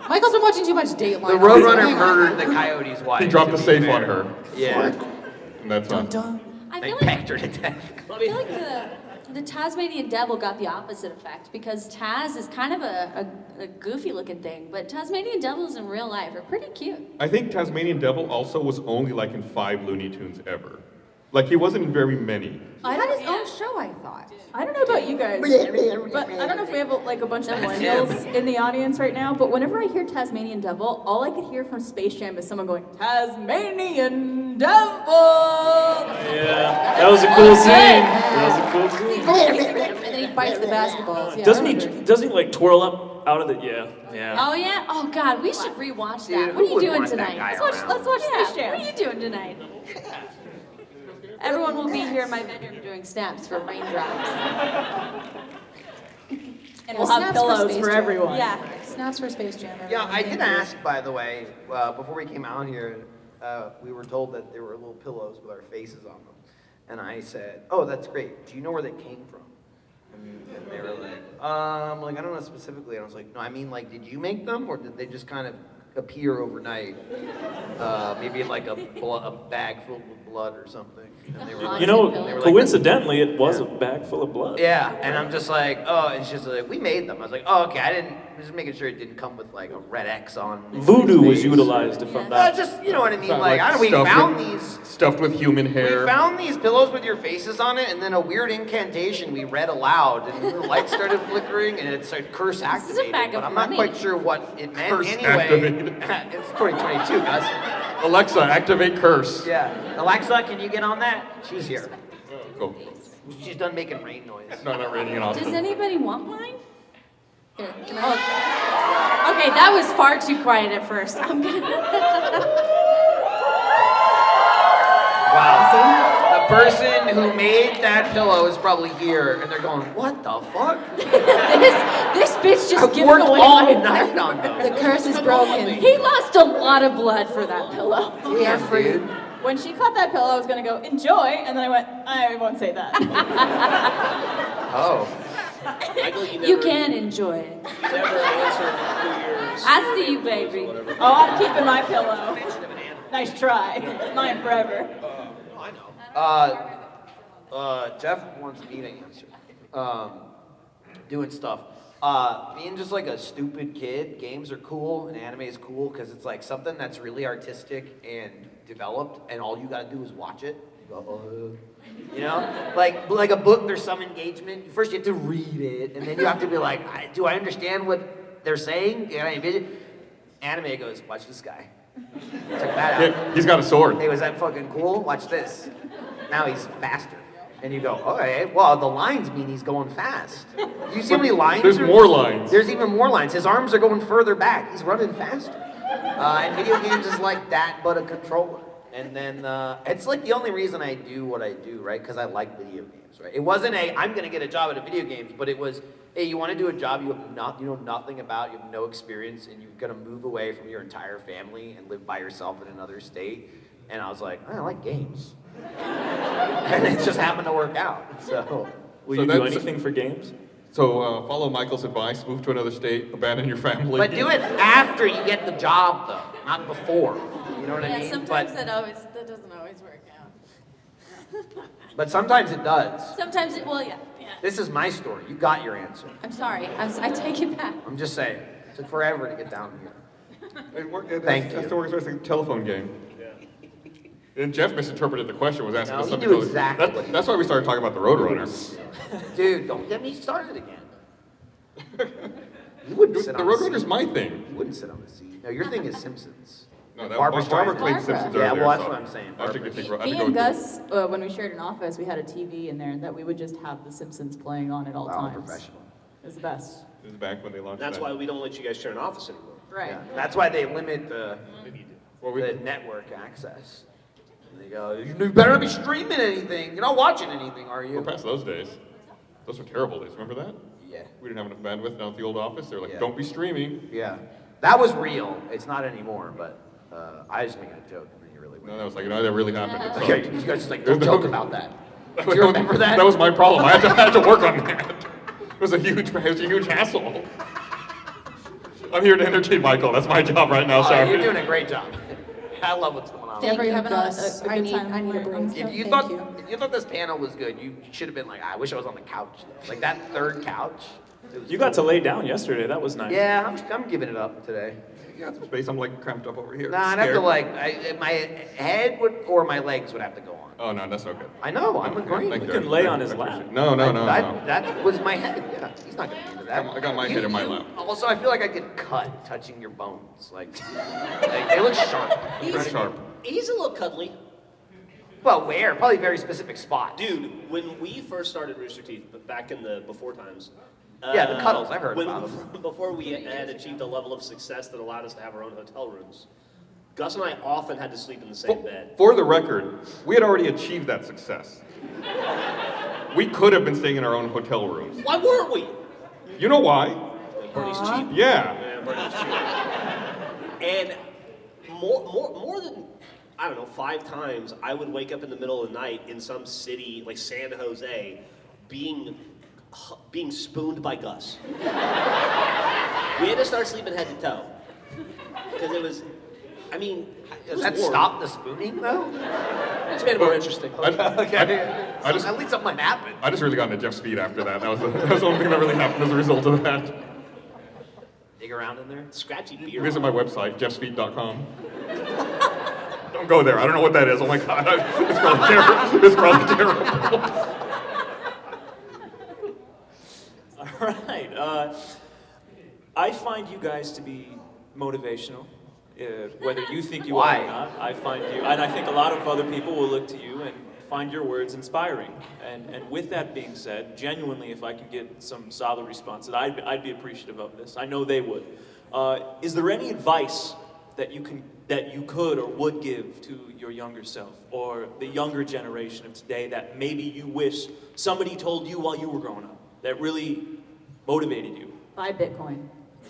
Michael's been watching too much Dateline. The Roadrunner murdered the coyote's wife. He dropped to the be safe fair. on her. Yeah. And that's Dun on. dun. I They feel pecked her to death. I feel like the Tasmanian devil got the opposite effect because Taz is kind of a goofy looking thing, but Tasmanian devils in real life are pretty cute. I think Tasmanian Devil also was only like in 5 Looney Tunes ever. Like he wasn't in very many. He had his own show, I thought. I don't know about you guys, but I don't know if we have like a bunch of millennials in the audience right now, but whenever I hear Tasmanian Devil, all I could hear from Space Jam is someone going, Tasmanian Devil! Yeah, that was a cool scene. That was a cool scene. And then he bites the basketballs. Yeah, Doesn't I he? remember. Doesn't he like twirl up out of the? Yeah. Oh yeah? Oh God, we should rewatch Dude, that. who What are you would doing want that tonight? guy Let's watch Yeah, Space Jam. what are you doing tonight? Everyone will be here in my bedroom doing snaps for raindrops. And we'll Snaps have for pillows Space for Jam. everyone. Yeah. Snaps for Space Jam. Yeah, everyone. I Thank did you. ask, by the way, before we came out here, we were told that there were little pillows with our faces on them. And I said, oh, that's great. Do you know where they came from? And they were like, I don't know specifically. And I was like, no, I mean, like, did you make them? Or did they just kind of appear overnight? Maybe in like a bag filled with blood or something. And they were like, You know, they were like, coincidentally, it was a bag full of blood. yeah, and I'm just like, oh, and she's like, we made them. I was like, oh, okay, I'm just making sure it didn't come with like a red X on. Voodoo was face. utilized, if I'm not. Just, you know what I mean? Sound Like, I don't, we stuffed found with- these. Stuffed with human hair. We found these pillows with your faces on it, and then a weird incantation we read aloud, and the lights started flickering, and it said curse is a activated. bag of But I'm not money. quite sure what it meant. Curse Anyway, activated. it's 2022, guys. Alexa, activate curse. Yeah, Alexa, can you get on that? She's here. Cool. She's done making rain noise. No, not raining in Austin. Does anybody want mine? Here, can I? Okay, that was far too quiet at first. I'm gonna. Wow. The person who made that pillow is probably here, and they're going, what the fuck? this bitch just I've giving worked away all my night on those. The curse is broken. He lost a lot of blood for that pillow. We are free. Dude. When she caught that pillow, I was gonna go, enjoy, and then I went, I won't say that. Oh. Michael, You can enjoy it. never answered who yours. I see you, baby. Oh, I'm keeping my pillow. Nice try. Mine forever. Geoff wants me to answer. Doing stuff. Being just like a stupid kid, games are cool and anime is cool because it's like something that's really artistic and developed, and all you gotta do is watch it. You go, you know, like a book. There's some engagement. First, you have to read it, and then you have to be like, do I understand what they're saying? Can I envision? Anime goes, watch this guy. Check that out. Yeah, he's got a sword. Hey, was that fucking cool? Watch this. Now he's faster. And you go, okay, well, the lines mean he's going fast. Do you see how many lines? There's more lines. There's even more lines. His arms are going further back. He's running faster. And video games is like that, but a controller. And then it's like the only reason I do what I do, right? Because I like video games, right? It wasn't I'm going to get a job at a video games, but it was, hey, you want to do a job you know nothing about, you have no experience, and you're going to move away from your entire family and live by yourself in another state. And I was like, I like games. And it just happened to work out. So, Will So you do that's- anything for games? So follow Michael's advice, move to another state, abandon your family. but do it after you get the job, though, not before. You know what I Yeah, mean? sometimes but, that doesn't always work out. but sometimes it does. Sometimes yeah. This is my story. You got your answer. I'm sorry. I take it back. I'm just saying. It took forever to get down here. Thank you. That's the work as a telephone game. And Geoff misinterpreted the question, was asking No, us he something knew else. exactly what he That's why we started talking about the Roadrunner. Dude, don't get me started again. You wouldn't sit The on the Roadrunner's seat. my thing. You wouldn't sit on the seat. No, your thing is Simpsons. No, that Barbara Barbara Streisand. claims Simpsons Yeah, earlier, well, that's so what I'm saying. I have to Barbara. take, I have to Me go and with Gus, when we shared an office, we had a TV in there that we would just have The Simpsons playing on at all Wow, times. professional. It was the best. This is back when they launched That's that. why we don't let you guys share an office anymore. Right. Yeah. That's why they limit the Well, we, network access. And they go, you better not be streaming anything. You're not watching anything, are we're you? past those days. Those were terrible days. Remember that? Yeah. We didn't have enough bandwidth down at the old office. They were like, Yeah. don't be streaming. Yeah. That was real. It's not anymore, but I was making a joke and then you really No, went. that was like, no, that really happened. It's Okay, you guys just like, don't joke about that. Do you remember that? That was my problem. I had to work on that. It was a huge hassle. I'm here to entertain Michael. That's my job right now. Oh, Sorry. you're doing a great job. I love what's going on. Thank Ever you, having a Gus. good I need time a on break. stuff? If you Thank thought you. if you thought this panel was good, you should have been like, I wish I was on the couch. Like that third couch. it was You got to cool. lay down yesterday. That was nice. Yeah, I'm giving it up today. You got some space. I'm like cramped up over here. Nah, I'd have to Scared. like, my head would or my legs would have to go on. Oh no, that's no good. I know, I'm Okay, agreeing. thank You you. can lay I on his appreciate lap. it. No. That was my head. Yeah, he's not gonna be into that. I got my head in my lap. Also, I feel like I could cut touching your bones. Like they look sharp. Very sharp. He's a little cuddly. Well, where? Probably very specific spots. Dude, when we first started Rooster Teeth, but back in the before times. Yeah, the cuddles, I've heard when- about them. Before we had achieved a level of success that allowed us to have our own hotel rooms, Gus and I often had to sleep in the same bed. For the record, we had already achieved that success. We could have been staying in our own hotel rooms. Why weren't we? You know why? Bernie's cheap. Yeah. Yeah, Bernie's cheap. And more than, I don't know, 5 times, I would wake up in the middle of the night in some city like San Jose, being spooned by Gus. We had to start sleeping head to toe. Because it was, I mean, it Does was that warm. stop the spooning though? It's made it more interesting. I just- At least something might happen. I just really got into Jeff's feet after that. That was the only thing that really happened as a result of that. Dig around in there. Scratchy beard. Visit my website, jeffsfeet.com. Don't go there. I don't know what that is. Oh my god. It's probably terrible. It's probably terrible. All right. I find you guys to be motivational. Whether you think you Why? are or not, I find you, and I think a lot of other people will look to you and find your words inspiring. And with that being said, genuinely, if I can get some solid responses, I'd be appreciative of this. I know they would. Is there any advice that you could or would give to your younger self or the younger generation of today that maybe you wish somebody told you while you were growing up that really motivated you? Buy Bitcoin.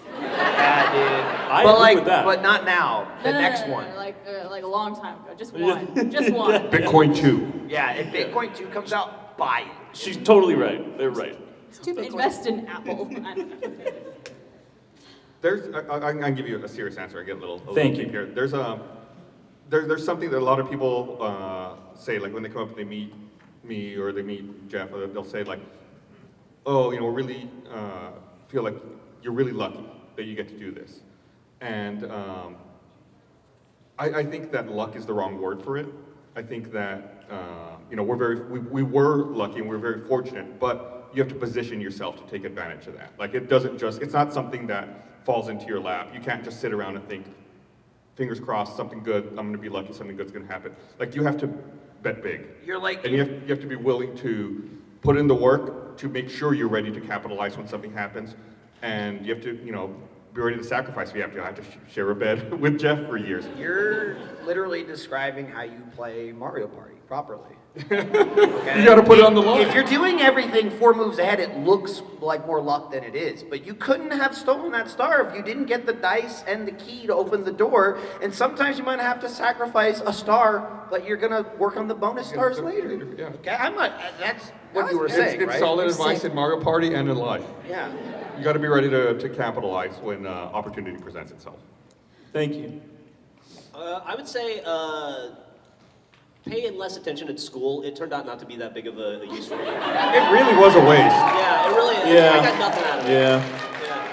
Yeah, dude. I but agree like, with that. but not now. The No, next no, one. Like a long time ago. Just one. Just one. Bitcoin 2. Yeah, if Bitcoin 2 comes out, buy it. She's totally right. They're right. Invest in Apple. I can give you a serious answer. I get a little Thank deep you. here. There's something that a lot of people say, like when they come up and they meet me or they meet Geoff, they'll say like, oh, we really feel like you're really lucky that you get to do this. And I think that luck is the wrong word for it. I think that we were lucky and we're very fortunate, but you have to position yourself to take advantage of that. Like it's not something that falls into your lap. You can't just sit around and think, fingers crossed, something good, I'm gonna be lucky, something good's gonna happen. Like you have to bet big. You're like, And you have to be willing to put in the work to make sure you're ready to capitalize when something happens. And you have to, be ready to sacrifice if you have to. I have to share a bed with Geoff for years. you're literally describing how you play Mario Party properly. You gotta put it on the line. If you're doing everything 4 moves ahead, it looks like more luck than it is. But you couldn't have stolen that star if you didn't get the dice and the key to open the door. And sometimes you might have to sacrifice a star, but you're gonna work on the bonus stars later. Yeah. Okay, I'm not. That's what you were It's saying, right? solid advice in Mario Party and in life. Yeah. You gotta be ready to capitalize when opportunity presents itself. Thank you. I would say pay less attention at school. It turned out not to be that big of a use for me. It really was a waste. Yeah, it really. Yeah. I got nothing out of it. Yeah. Yeah.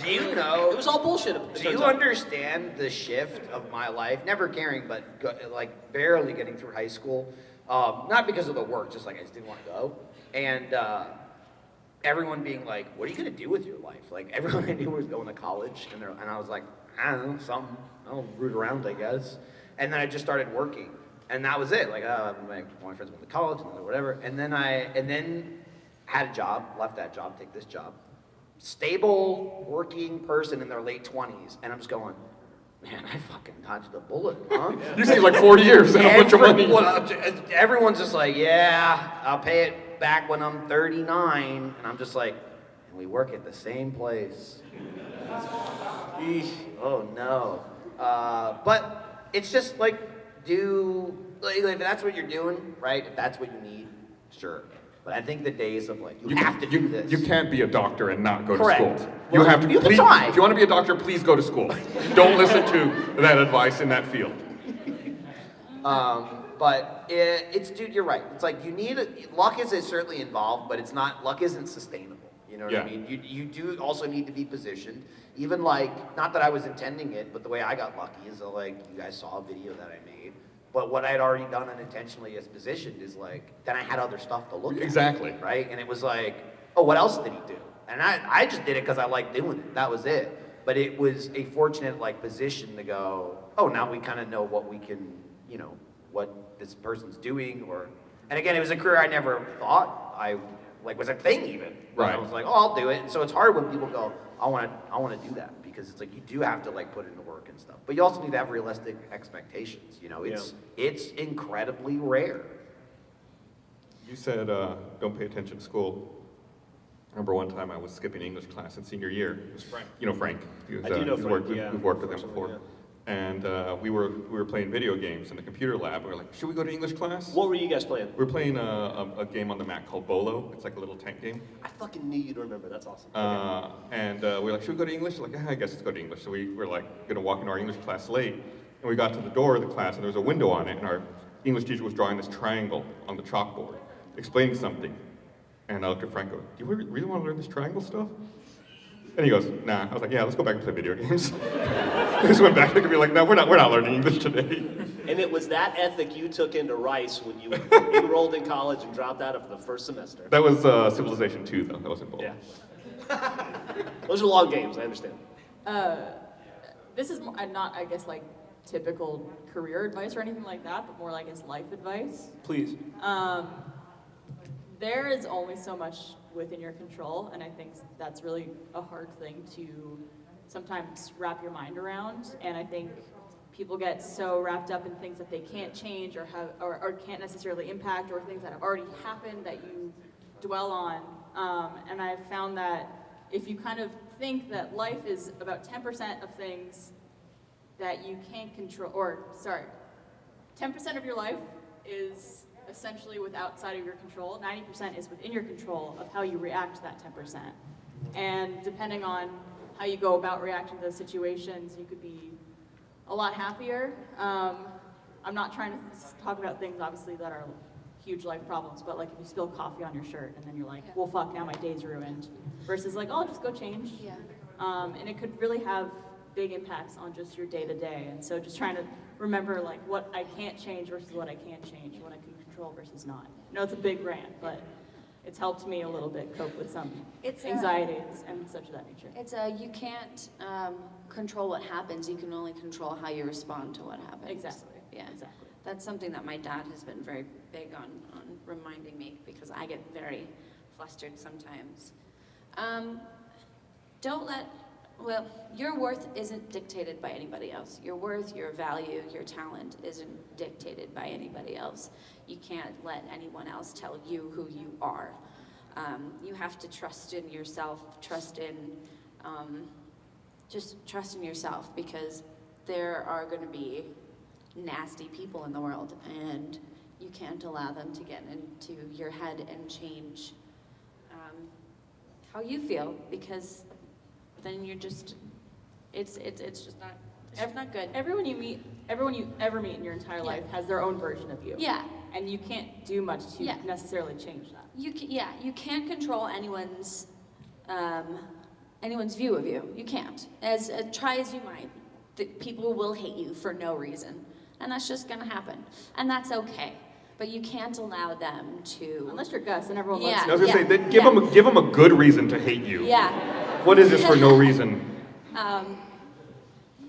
Do you know? It was all bullshit. it Do turns you out. understand the shift of my life? Never caring, but like barely getting through high school. Not because of the work, just like I just didn't want to go. And everyone being like, what are you gonna do with your life? Like everyone I knew was going to college, and I was like, I don't know, something. I'll root around, I guess. And then I just started working, and that was it. Like, my friends went to college and whatever, and then had a job, left that job, take this job. Stable, working person in their late 20s, and I'm just going, man, I fucking dodged a bullet, huh? You say like 40 years and a bunch of money. Everyone's just like, yeah, I'll pay it back when I'm 39, and I'm just like, and we work at the same place. Eesh, oh no. But it's just like, if that's what you're doing, right? If that's what you need, sure. But I think the days of like, you have to do this. You can't be a doctor and not go Correct. to school. Well, You have to. you can Please, try. if you want to be a doctor, please go to school. Don't listen to that advice in that field. But dude, you're right. It's like luck is certainly involved, but luck isn't sustainable. You know what I mean? You do also need to be positioned. Even like, not that I was intending it, but the way I got lucky is that like, you guys saw a video that I made. But what I had already done unintentionally as positioned is like, then I had other stuff to look at. Exactly. Right? And it was like, oh, what else did he do? And I just did it because I liked doing it. That was it. But it was a fortunate like position to go, oh, now we kind of know what we can, what this person's doing. And again, it was a career I never thought was a thing even. Right. I was like, oh, I'll do it. And so it's hard when people go, I want to do that, because it's like you do have to like put in the work and stuff. But you also need to have realistic expectations. It's incredibly rare. You said don't pay attention to school. I remember one time I was skipping English class in senior year. It was Frank. You know Frank. He was, I do know Frank, We've worked with him unfortunately, before. yeah. And we were playing video games in the computer lab. We were like, should we go to English class? What were you guys playing? We were playing a game on the Mac called Bolo. It's like a little tank game. I fucking knew you'd remember. That's awesome. And we were like, should we go to English? Like, I guess let's go to English. So we were like gonna walk into our English class late. And we got to the door of the class and there was a window on it. And our English teacher was drawing this triangle on the chalkboard, explaining something. And I looked at Frank and go, do you really want to learn this triangle stuff? And he goes, nah. I was like, yeah, let's go back and play video games. We just went back and be like, no, we're not learning English today. And it was that ethic you took into Rice when you enrolled in college and dropped out of the first semester. That was Civilization 2, though. That wasn't Bolo. Yeah. Those are long games, I understand. This is not, I guess, like typical career advice or anything like that, but more like as life advice. Please. There is only so much within your control, and I think that's really a hard thing to sometimes wrap your mind around. And I think people get so wrapped up in things that they can't change or can't necessarily impact, or things that have already happened that you dwell on. And I've found that if you kind of think that life is about 10% of things that you can't control, 10% of your life is essentially outside of your control. 90% is within your control of how you react to that 10%. And depending on how you go about reacting to those situations, you could be a lot happier. I'm not trying to talk about things, obviously, that are huge life problems, but like if you spill coffee on your shirt and then you're like, well, fuck, now my day's ruined. Versus like, oh, I'll just go change. Yeah. And it could really have big impacts on just your day-to-day. And so just trying to remember like what I can't change versus what I can change, what I can control versus not. I know it's a big rant, but it's helped me a little bit cope with some anxieties and such of that nature. You can't control what happens. You can only control how you respond to what happens. Exactly. Yeah. Exactly. That's something that my dad has been very big on reminding me, because I get very flustered sometimes. Your worth isn't dictated by anybody else. Your worth, your value, your talent isn't dictated by anybody else. You can't let anyone else tell you who you are. You have to trust in yourself, just trust in yourself, because there are going to be nasty people in the world, and you can't allow them to get into your head and change how you feel, because then you're just, it's just not, it's not good. Everyone you ever meet in your entire life has their own version of you. Yeah. And you can't do much to necessarily change that. You can't control anyone's view of you. You can't. As try as you might, people will hate you for no reason, and that's just gonna happen, and that's okay. but you can't allow them to. Unless you're Gus and everyone Yeah. I loves was you. gonna say, then give them a good reason to hate you. Yeah. What is this for no reason?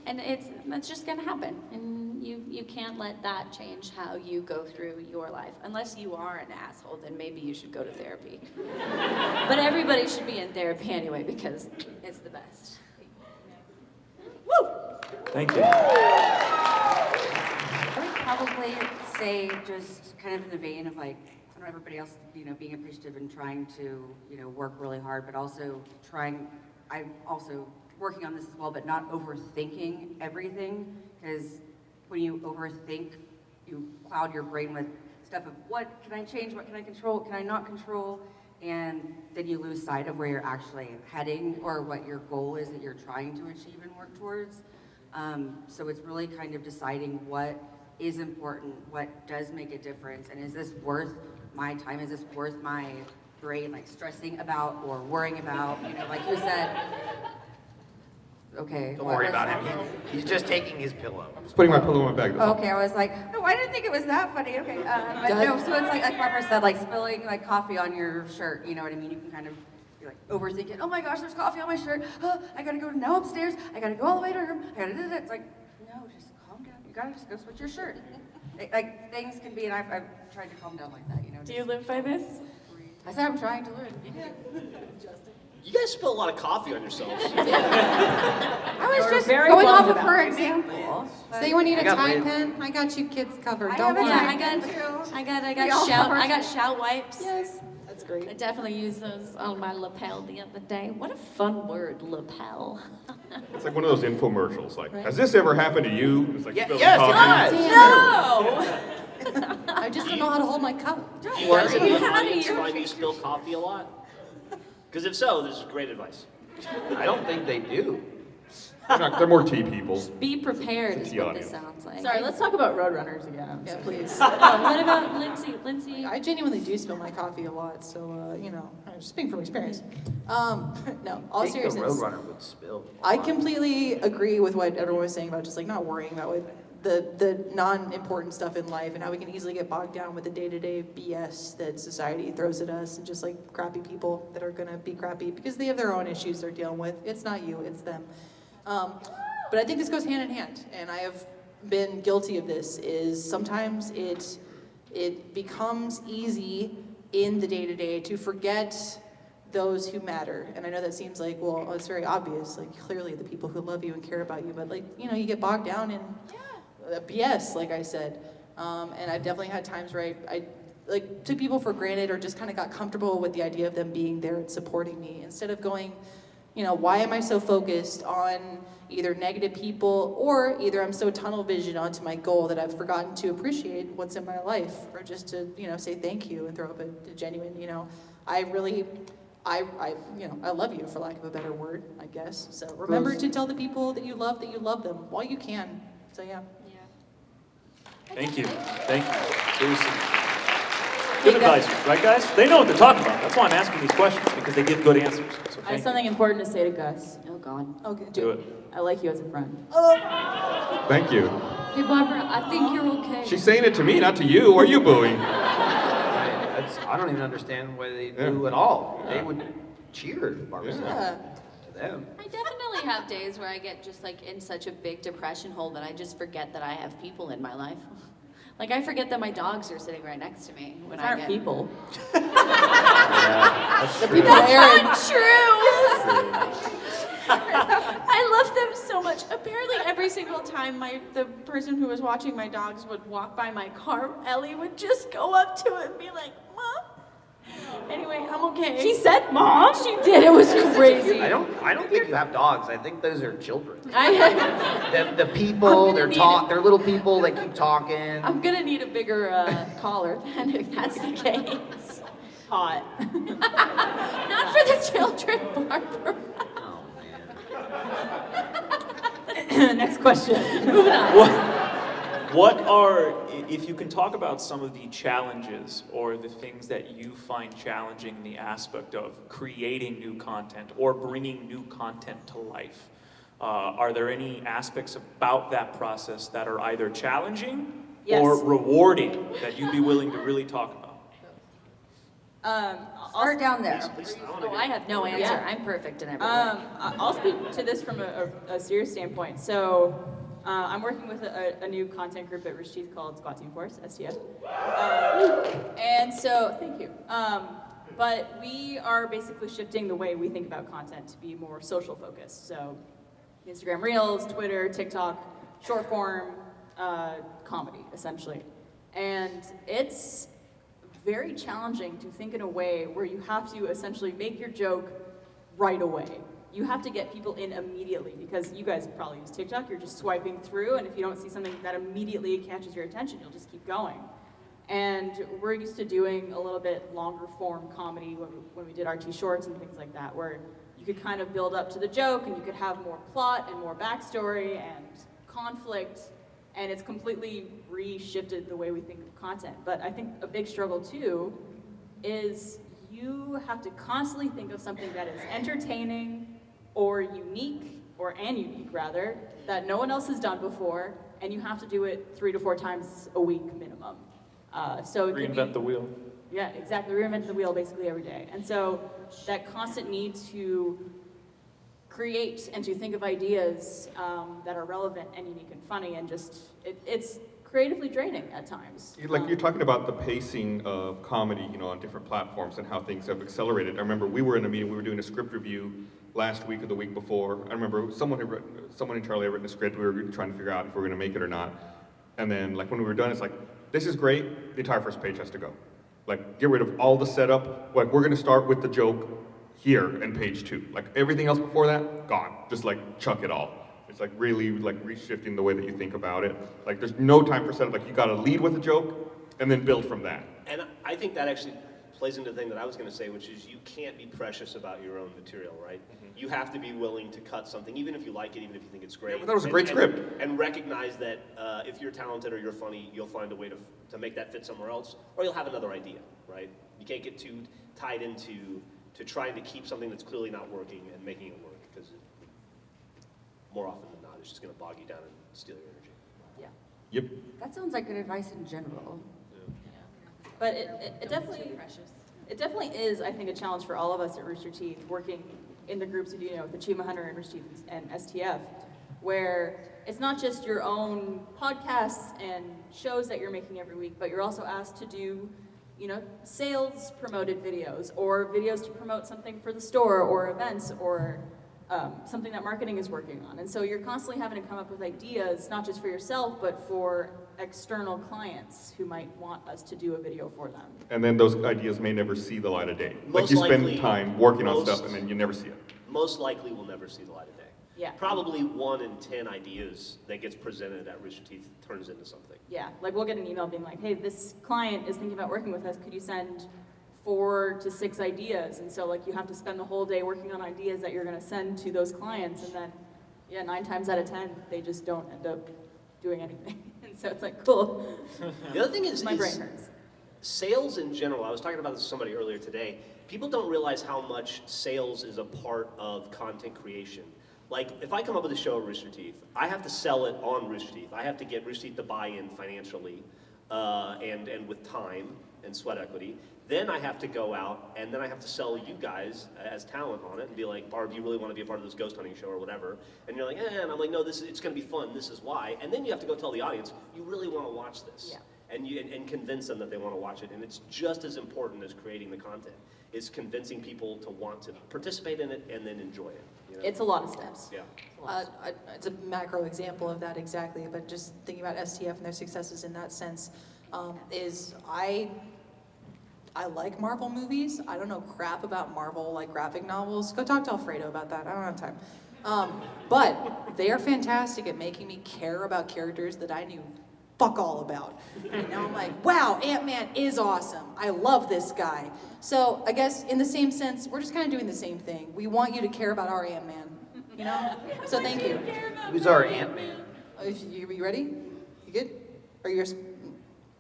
And that's just gonna happen, and you can't let that change how you go through your life. Unless you are an asshole, then maybe you should go to therapy. But everybody should be in therapy anyway because it's the best. Woo! Thank you. I would probably say just kind of in the vein of like, I know everybody else, being appreciative and trying to, work really hard, but also I'm also working on this as well, but not overthinking everything, because when you overthink, you cloud your brain with stuff of what can I change, what can I control, what can I not control, and then you lose sight of where you're actually heading or what your goal is that you're trying to achieve and work towards. So it's really kind of deciding what is important, what does make a difference, and is this worth my time? Is this worth my brain like stressing about or worrying about? Like you said. Okay. Don't worry about him. He's just taking his pillow. Just putting my pillow in my bag. That's all. Okay, I was like, oh, I didn't think it was that funny. Okay, but no, so it's like Barbara said, like spilling like coffee on your shirt. You know what I mean? You can kind of be like overthinking. Oh my gosh, there's coffee on my shirt. Oh, I gotta go now upstairs. I gotta go all the way to her room. I gotta do that. It's like, no, just calm down. You gotta just go switch your shirt. Like things can be, and I've tried to calm down like that. Do you live by this? I said I'm trying to learn. You guys spill a lot of coffee on yourselves. I was You're just very going bummed off of about her it. example. So you need a I got tie laid. pen? I got you kids covered. I Don't have a worry. Yeah, tie I got We all have our shout wipes. Yes, that's I great. definitely used those on my lapel the other day. What a fun word, lapel. It's like one of those infomercials. Like, has this ever happened to you? It's like Yeah, spilling yes, coffee. it does. No! I just don't know how to hold my cup. Do you guys in the How do audience you- find you spill coffee a lot? Because if so, this is great advice. I don't think they do. They're more tea people. Be prepared is Tea what audio. this sounds like. Sorry, let's talk about Roadrunners again. Yeah, please. Oh, what about Lindsay? Lindsay? I genuinely do spill my coffee a lot, so I'm speaking from experience. No, all I think the seriousness. Roadrunner would spill. I completely agree with what everyone was saying about just like not worrying about the non-important stuff in life and how we can easily get bogged down with the day-to-day BS that society throws at us and just like crappy people that are gonna be crappy because they have their own issues they're dealing with. It's not you, it's them. But I think this goes hand in hand, and I have been guilty of this, is sometimes it becomes easy in the day-to-day to forget those who matter. And I know that seems like, well, it's very obvious, like clearly the people who love you and care about you, but like, you get bogged down in BS, like I said. And I've definitely had times where I like took people for granted or just kind of got comfortable with the idea of them being there and supporting me instead of going, why am I so focused on either negative people or either I'm so tunnel vision onto my goal that I've forgotten to appreciate what's in my life or just to, say thank you and throw up a genuine, I love you for lack of a better word, I guess. So remember to tell the people that you love them while you can. So yeah. Thank you. Thank you. Seriously. Good advice, right, guys? They know what they're talking about. That's why I'm asking these questions, because they give good answers. So I have thank something important to say to Gus. Oh, God. Okay, you. Do it. I like you as a friend. Thank you. Hey, Barbara, I think you're okay. She's saying it to me, not to you. Or are you booing? I don't even understand why they do at all. They would cheer, Barbara said, Yeah. to them. I definitely have days where I get just like in such a big depression hole that I just forget that I have people in my life. Like I forget that my dogs are sitting right next to me when Those I aren't get people. The people Arryn. Not true. I love them so much. Apparently, every single time the person who was watching my dogs would walk by my car, Ellie would just go up to it and be like, "Mom." Anyway, I'm okay. She said, "Mom." She did. It was crazy. I don't think you have dogs. I think those are children. I The people, I'm they're gonna they're little people that keep talking. I'm gonna need a bigger collar then if that's the case. Hot. Not for the children, Barbara. Oh man. Next question. Moving on. What are, if you can talk about some of the challenges or the things that you find challenging in the aspect of creating new content or bringing new content to life, are there any aspects about that process that are either challenging Yes. or rewarding that you'd be willing to really talk about? Start down there. Please, Oh, I have no answer. Yeah. I'm perfect in every way. I'll speak to this from a serious standpoint. So, I'm working with a new content group at Rooster Teeth called Squat Team Force, STF. And so, thank you. But we are basically shifting the way we think about content to be more social focused. So, Instagram Reels, Twitter, TikTok, short form comedy, essentially. And it's very challenging to think in a way where you have to essentially make your joke right away. You have to get people in immediately because you guys probably use TikTok, you're just swiping through, and if you don't see something that immediately catches your attention, you'll just keep going. And we're used to doing a little bit longer form comedy when we did RT shorts and things like that, where you could kind of build up to the joke and you could have more plot and more backstory and conflict, and it's completely reshifted the way we think of content. But I think a big struggle too is you have to constantly think of something that is entertaining or unique, unique rather, that no one else has done before, and you have to do it 3 to 4 times a week minimum. So it could Reinvent the wheel. Yeah, exactly. Reinvent the wheel basically every day. And so that constant need to create and to think of ideas that are relevant and unique and funny, and just, it's creatively draining at times. Like you're talking about the pacing of comedy, on different platforms and how things have accelerated. I remember we were in a meeting, we were doing a script review last week or the week before. I remember someone in Charlie had written a script, we were trying to figure out if we were gonna make it or not. And then like when we were done, it's like, this is great, the entire first page has to go. Like get rid of all the setup, like we're gonna start with the joke here in page 2. Like everything else before that, gone. Just like chuck it all. It's like really like reshifting the way that you think about it. Like there's no time for setup, like you gotta lead with a joke and then build from that. And I think that actually plays into the thing that I was going to say, which is you can't be precious about your own material, right? Mm-hmm. You have to be willing to cut something, even if you like it, even if you think it's great. Yeah, but that was a great script. And recognize that if you're talented or you're funny, you'll find a way to make that fit somewhere else, or you'll have another idea, right? You can't get too tied into trying to keep something that's clearly not working and making it work, because more often than not, it's just going to bog you down and steal your energy. Yeah. Yep. That sounds like good advice in general. But it definitely is, I think, a challenge for all of us at Rooster Teeth, working in the groups we do, with Achievement Hunter and Rooster Teeth and STF, where it's not just your own podcasts and shows that you're making every week, but you're also asked to do, sales promoted videos or videos to promote something for the store or events or something that marketing is working on. And so you're constantly having to come up with ideas, not just for yourself, but for external clients who might want us to do a video for them. And then those ideas may never see the light of day. Like Most you spend likely, time working on stuff and then you never see it. Most likely will never see the light of day. Yeah. Probably 1 in 10 ideas that gets presented at Rooster Teeth turns into something. Yeah, like we'll get an email being like, hey, this client is thinking about working with us, could you send 4 to 6 ideas? And so like you have to spend the whole day working on ideas that you're gonna send to those clients, and then 9 times out of 10, they just don't end up doing anything. And so it's like, cool. The other thing is, My brain hurts. Sales in general, I was talking about this with somebody earlier today, people don't realize how much sales is a part of content creation. Like, if I come up with a show at Rooster Teeth, I have to sell it on Rooster Teeth. I have to get Rooster Teeth to buy in financially, and with time and sweat equity. Then I have to go out, and then I have to sell you guys as talent on it and be like, Barb, you really want to be a part of this ghost hunting show or whatever? And you're like, and I'm like, no, it's going to be fun, this is why. And then you have to go tell the audience, you really want to watch this. Yeah. And convince them that they want to watch it. And it's just as important as creating the content. It's convincing people to want to participate in it and then enjoy it. It's a lot of steps. Yeah. It's a macro example of that exactly, but just thinking about STF and their successes in that sense, is I like Marvel movies. I don't know crap about Marvel, like graphic novels. Go talk to Alfredo about that. I don't have time. But they are fantastic at making me care about characters that I knew fuck all about. And now I'm like, wow, Ant-Man is awesome. I love this guy. So I guess in the same sense, we're just kind of doing the same thing. We want you to care about our Ant-Man, So thank you. Who's our Ant-Man? You ready? You good? Are you?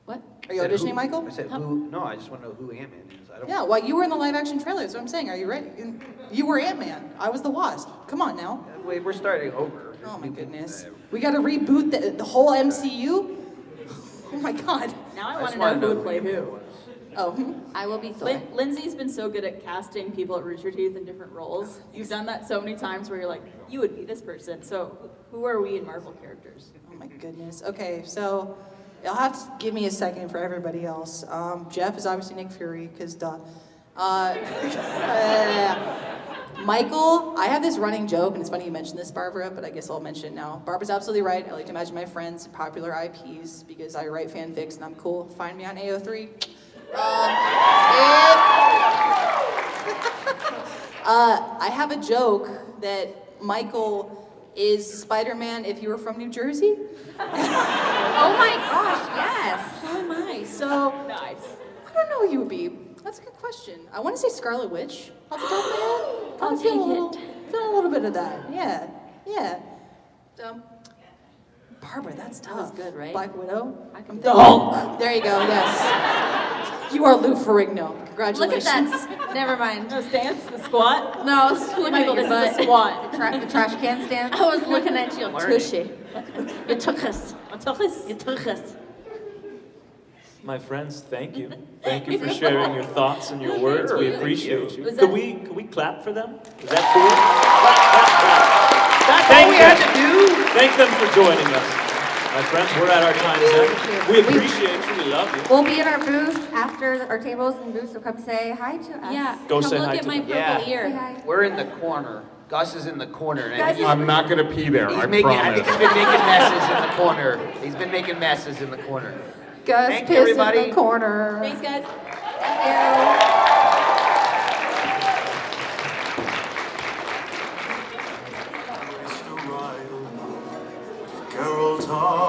What? Are you I said auditioning, who- Michael? I said who? No, I just want to know who Ant-Man is. I don't. Yeah, well, you were in the live-action trailer. That's what I'm saying. Are you ready? You were Ant-Man. I was the Wasp. Come on now. Wait, we're starting over. Oh my goodness. We got to reboot the whole MCU. Oh my God. Now I I want just to wanna know who would know play who who. it was. Oh, I will be Thor. Lindsay's been so good at casting people at Rooster Teeth in different roles. You've done that so many times where you're like, you would be this person. So who are we in Marvel characters? oh my goodness. Okay, so you'll have to give me a second for everybody else. Geoff is obviously Nick Fury, because duh. Michael, I have this running joke, and it's funny you mentioned this, Barbara, but I guess I'll mention it now. Barbara's absolutely right. I like to imagine my friends in popular IPs because I write fanfics and I'm cool. Find me on AO3. I have a joke that Michael is Spider-Man if you were from New Jersey. Oh my gosh, yes. Oh my. So, Nice. I don't know who you would be. That's a good question. I want to say Scarlet Witch off the top of my head. I'll I'm feeling take feeling a little bit of that. Yeah, yeah. Barbara, that's tough. was good, right? Black Widow. I can The Hulk. There you go. Yes. You are Lou Ferrigno. Look Congratulations. at that. Never mind. No stance, the squat. No, I was looking Michael, at this your is a butt. squat. The trash can stand? I was looking at your tushy. You took us. Tuchus. You took us. My friends, thank you. Thank you for sharing your thoughts and your words. We appreciate you. Was Could that- we clap for them? Is that cool? Clap. That's Thank all we them. had to do. Thank them for joining us. My friends, we're at our time's end. We appreciate you. We love you. We'll be at our booth after our tables and booths, so come say hi to us. Yeah. Go come say look hi at to my them. purple Yeah. Say ear. hi. We're in the corner. Gus is in the corner. And Guys, I'm not gonna pee there, I I think promise. he's been making messes in the corner. He's been making messes in the corner. Gus Thank you, piss in everybody. the corner. Thanks, guys. Carol Tom.